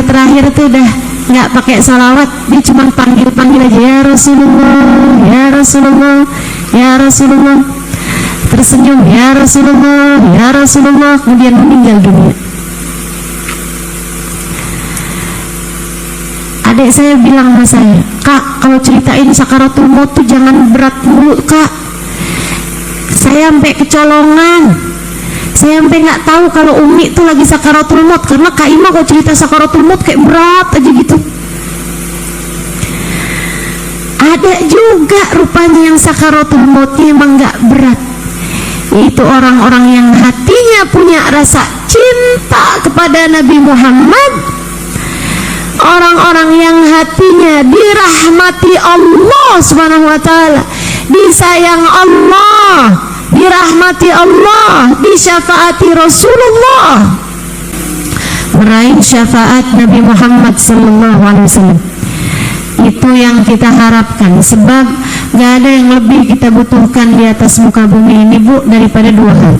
Terakhir tuh udah nggak pakai salawat, dia cuma panggil aja, ya Rasulullah, ya Rasulullah, ya Rasulullah, tersenyum, ya Rasulullah, ya Rasulullah, kemudian meninggal dunia. Adik saya bilang sama saya, Kak, kalau ceritain sakaratul maut tuh jangan berat mulu Kak. Saya sampai kecolongan, saya sampai nggak tahu kalau Umi tuh lagi sakaratul maut, karena Kak Ima kalau cerita sakaratul maut kayak berat aja gitu. Ada juga rupanya yang sakaratul mautnya emang nggak berat, yaitu orang-orang yang hatinya punya rasa cinta kepada Nabi Muhammad, orang-orang yang hatinya dirahmati Allah Subhanahu wa Ta'ala, disayang Allah, dirahmati Allah, disyafaati Rasulullah, meraih syafaat Nabi Muhammad sallallahu alaihi wasallam. Itu yang kita harapkan, sebab gak ada yang lebih kita butuhkan di atas muka bumi ini, Bu, daripada dua hal.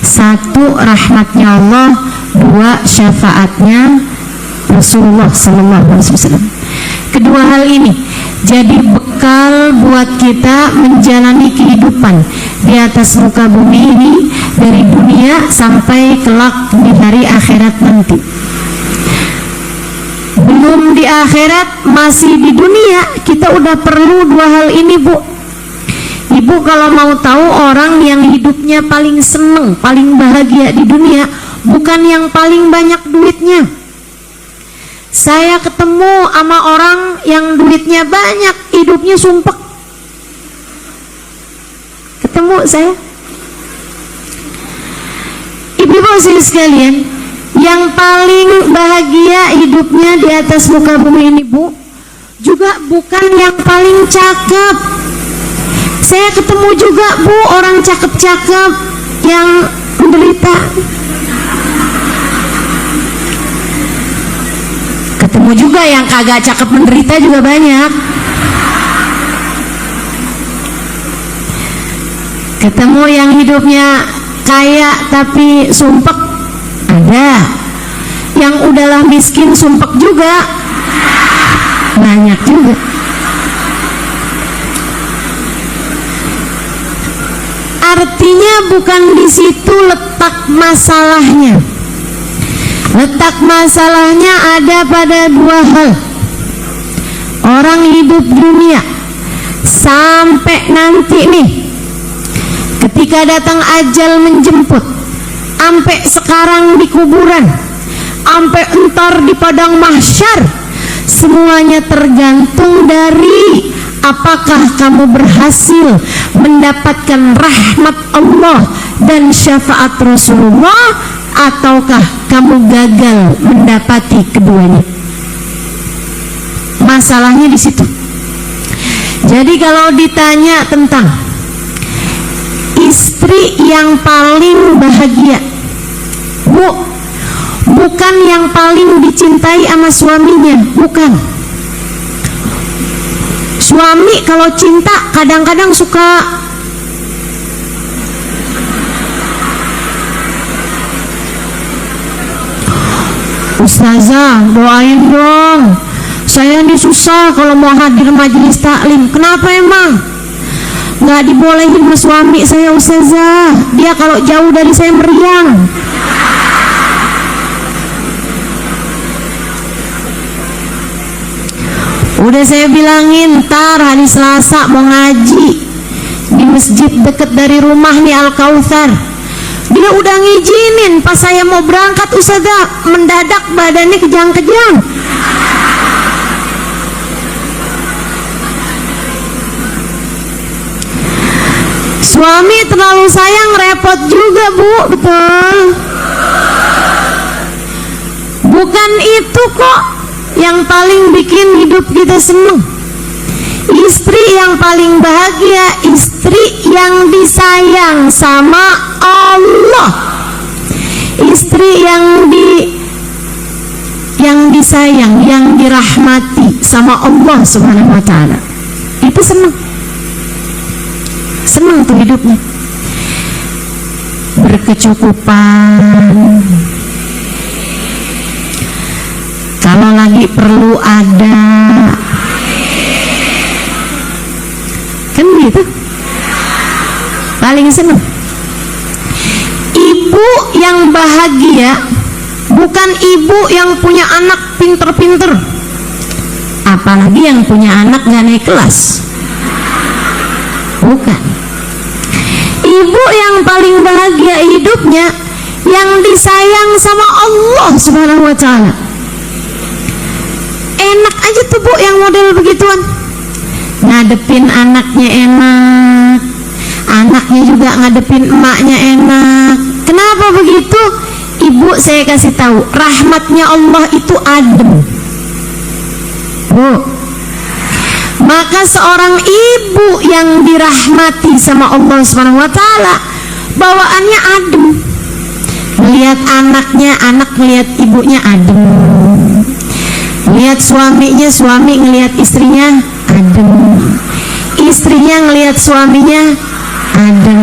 Satu, rahmatnya Allah. Dua, syafaatnya Rasulullah SAW. Kedua hal ini jadi bekal buat kita menjalani kehidupan di atas muka bumi ini, dari dunia sampai kelak di hari akhirat nanti. Belum di akhirat, masih di dunia, kita udah perlu dua hal ini, Bu. Ibu kalau mau tahu orang yang hidupnya paling seneng, paling bahagia di dunia, bukan yang paling banyak duitnya. Saya ketemu sama orang yang duitnya banyak, hidupnya sumpek. Ketemu saya. Ibu-ibu sekalian, yang paling bahagia hidupnya di atas muka bumi ini, Bu, juga bukan yang paling cakep. Saya ketemu juga, Bu, orang cakep-cakep yang menderita. Ketemu juga yang kagak cakep menderita juga banyak. Ketemu yang hidupnya kaya tapi sumpek, ada. Yang udahlah miskin sumpek juga banyak juga. Artinya bukan di situ letak masalahnya. Letak masalahnya ada pada dua hal. Orang hidup dunia sampai nanti nih, ketika datang ajal menjemput, sampai sekarang di kuburan, sampai entar di padang mahsyar, semuanya tergantung dari apakah kamu berhasil mendapatkan rahmat Allah dan syafaat Rasulullah, ataukah kamu gagal mendapati keduanya. Masalahnya di situ. Jadi kalau ditanya tentang istri yang paling bahagia, Bu, bukan yang paling dicintai sama suaminya, bukan. Suami kalau cinta kadang-kadang suka Ustazah, doain dong, saya ini susah kalau mau hadir majelis taklim. Kenapa emang? Nggak dibolehin sama suami saya, Ustazah. Dia kalau jauh dari saya meriang. Udah saya bilangin, ntar hari Selasa mau ngaji di masjid deket dari rumah nih, Al-Kautsar. Dia udah ngizinin, pas saya mau berangkat, Ustazah, mendadak badannya kejang-kejang. Suami terlalu sayang, repot juga, Bu, betul. Bukan itu kok yang paling bikin hidup kita seneng. Istri yang paling bahagia, istri yang disayang sama Allah, istri yang disayang, yang dirahmati sama Allah Subhanahu wa ta'ala. Itu seneng tuh hidupnya, berkecukupan. Kalau lagi perlu ada, kan gitu, paling seneng. Ibu yang bahagia bukan ibu yang punya anak pinter-pinter, apalagi yang punya anak gak naik kelas, bukan. Ibu yang paling bahagia hidupnya yang disayang sama Allah Subhanahu wa ta'ala. Enak aja tuh, Bu, yang model begituan. Ngadepin anaknya enak, anaknya juga ngadepin emaknya enak. Kenapa begitu? Ibu, saya kasih tahu, rahmatnya Allah itu adem, Bu. Maka seorang ibu yang dirahmati sama Allah Subhanahu wa ta'ala, bawaannya adem. Melihat anaknya, anak melihat ibunya adem. Lihat suaminya, suami ngelihat istrinya adem, istrinya ngelihat suaminya adem.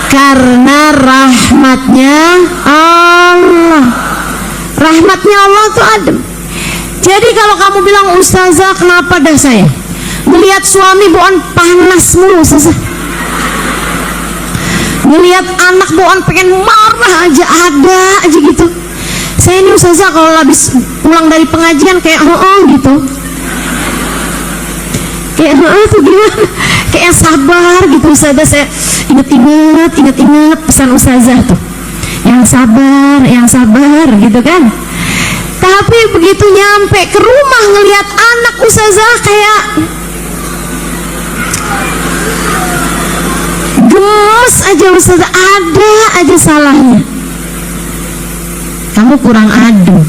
Karena rahmatnya Allah, rahmatnya Allah tuh adem. Jadi kalau kamu bilang, ustazah kenapa dah saya melihat suami bukan panas mulu, ustazah, ngelihat anak bukan pengen marah aja, ada aja gitu. Saya ini ustazah kalau habis pulang dari pengajian kayak gitu, kayak tuh gimana, kayak sabar gitu ustazah. Saya ingat pesan ustazah tuh, yang sabar gitu kan. Tapi begitu nyampe ke rumah ngelihat anak ustazah kayak gemes aja ustazah, ada aja salahnya. Kamu kurang adem.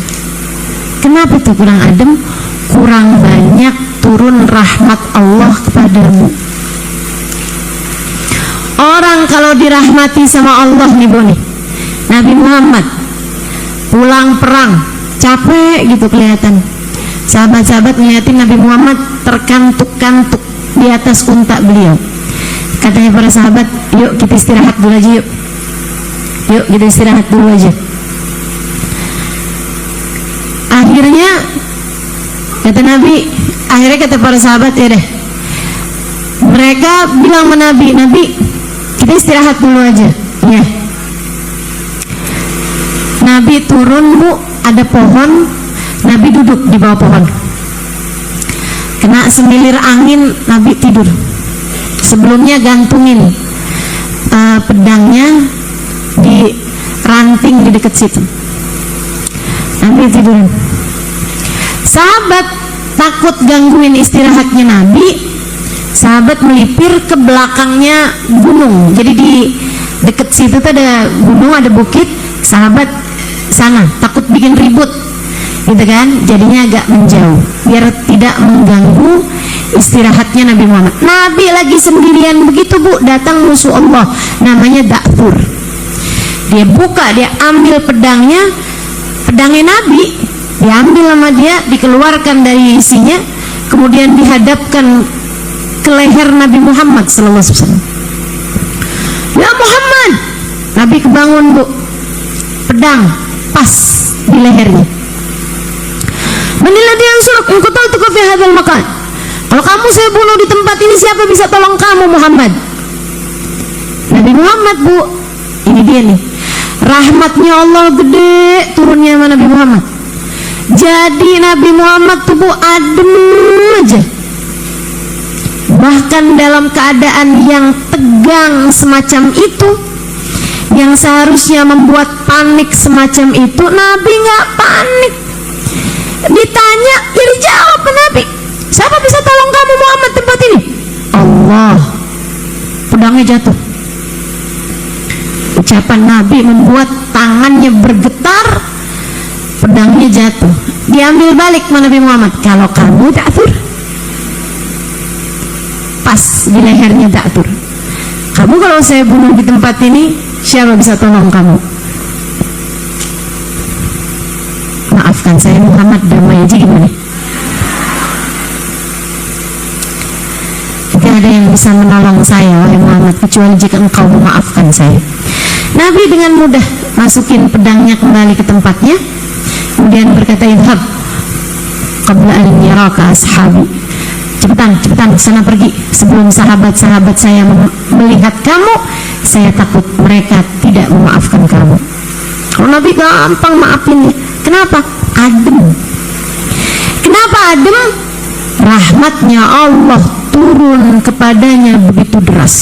Kenapa tuh kurang adem? Kurang banyak turun rahmat Allah kepadamu. Orang kalau dirahmati sama Allah nih Bu nih, Nabi Muhammad pulang perang capek gitu kelihatan, sahabat-sahabat ngeliatin Nabi Muhammad terkantuk-kantuk di atas unta beliau. Katanya para sahabat, yuk kita istirahat dulu aja, yuk kita istirahat dulu aja. Akhirnya kata Nabi, akhirnya kata para sahabat, ya deh, mereka bilang sama Nabi, Nabi kita istirahat dulu aja ya. Nabi turun Bu, ada pohon, Nabi duduk di bawah pohon, kena semilir angin, Nabi tidur. Sebelumnya gantungin pedangnya di ranting di dekat situ, Nabi tidur. Sahabat takut gangguin istirahatnya Nabi, sahabat melipir ke belakangnya gunung. Jadi di dekat situ tuh ada gunung, ada bukit. Sahabat sana takut bikin ribut gitu kan, jadinya agak menjauh biar tidak mengganggu istirahatnya Nabi Muhammad. Nabi lagi sendirian begitu Bu, datang musuh Allah namanya Da'fur. Dia buka, dia ambil pedangnya Nabi diambil sama dia, dikeluarkan dari isinya, kemudian dihadapkan ke leher Nabi Muhammad SAW. Ya Muhammad, Nabi kebangun Bu, pedang pas di lehernya. Manilladzi yansuruk in qataltuka fi hadzal makan. Kalau kamu saya bunuh di tempat ini, siapa bisa tolong kamu Muhammad? Nabi Muhammad Bu, ini dia nih, rahmatnya Allah gede turunnya sama Nabi Muhammad. Jadi Nabi Muhammad tuh Bu adem aja. Bahkan dalam keadaan yang tegang semacam itu, yang seharusnya membuat panik semacam itu, Nabi nggak panik. Ditanya, ya dijawab Nabi, siapa bisa tolong kamu Muhammad tempat ini? Allah. Pedangnya jatuh. Ucapan Nabi membuat tangannya bergetar, pedangnya jatuh. Diambil balik sama Nabi Muhammad. Kalau kamu Da'fur, pas di lehernya Da'fur, kamu kalau saya bunuh di tempat ini, siapa bisa tolong kamu? Maafkan saya Muhammad, damai aja gimana? Tidak ada yang bisa menolong saya wahai Muhammad kecuali jika engkau memaafkan saya. Nabi dengan mudah masukin pedangnya kembali ke tempatnya, kemudian berkata, idhab qabla an yaraka ashabi. Cepetan sana pergi sebelum sahabat-sahabat saya melihat kamu. Saya takut mereka tidak memaafkan kamu. Kalau Nabi gampang maafin. Kenapa? Adem. Kenapa adem? Rahmatnya Allah turun kepadanya begitu deras.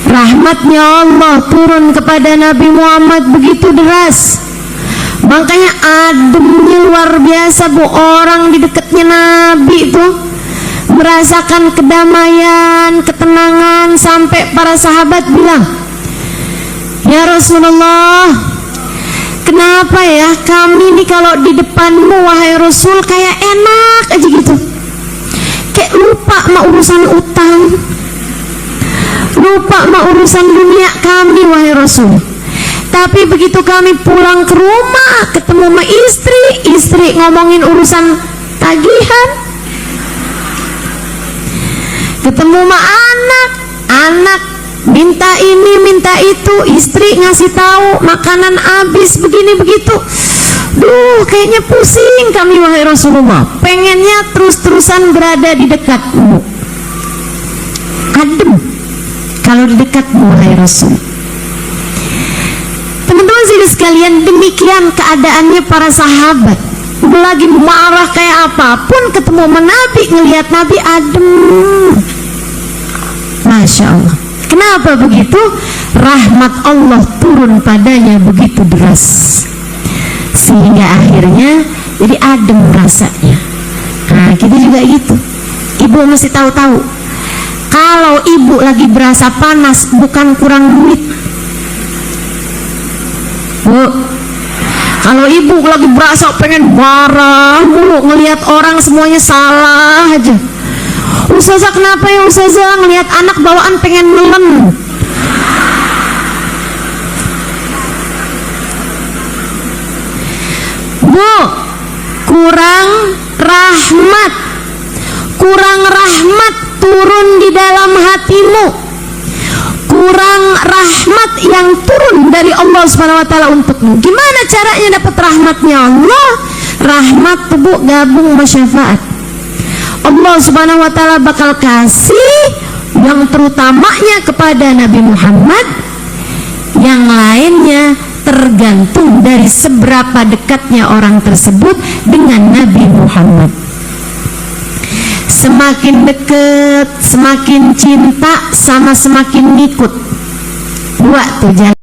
Rahmatnya Allah turun kepada Nabi Muhammad begitu deras. Makanya ademnya luar biasa Bu. Orang di dekatnya Nabi itu merasakan kedamaian, ketenangan, sampai para sahabat bilang, ya Rasulullah, kenapa ya kami ini kalau di depanmu wahai Rasul kayak enak aja gitu, kayak lupa sama urusan utang, lupa sama urusan dunia kami wahai Rasul. Tapi begitu kami pulang ke rumah, ketemu sama istri ngomongin urusan tagihan. Ketemu sama anak minta ini minta itu, istri ngasih tahu makanan habis begini begitu. Duh, kayaknya pusing kami wahai Rasulullah. Pengennya terus-terusan berada di dekatmu, adem kalau di dekatmu wahai Rasul. Teman-teman sekalian, demikian keadaannya para sahabat. Lagi marah kayak apapun, ketemu sama Nabi, ngelihat Nabi adem. Masya Allah. Kenapa begitu? Rahmat Allah turun padanya begitu deras, sehingga akhirnya jadi adem rasanya. Nah, kita juga gitu. Ibu mesti tahu-tahu, kalau ibu lagi berasa panas bukan kurang duit. Bu, kalau ibu lagi berasa pengen marah mulu, ngelihat orang semuanya salah aja. Ustazah kenapa ya Ustazah, ngelihat anak bawaan pengen nelen. Bu, kurang rahmat turun di dalam hatimu, kurang rahmat yang turun dari Allah Subhanahu wa taala untukmu. Gimana caranya dapat rahmatnya Allah? Rahmat Bu gabung sama syafaat. Allah Subhanahu wa taala bakal kasih yang terutamanya kepada Nabi Muhammad, yang lainnya tergantung dari seberapa dekatnya orang tersebut dengan Nabi Muhammad. Semakin dekat, semakin cinta, sama semakin ngikut. Dua tuh jalan.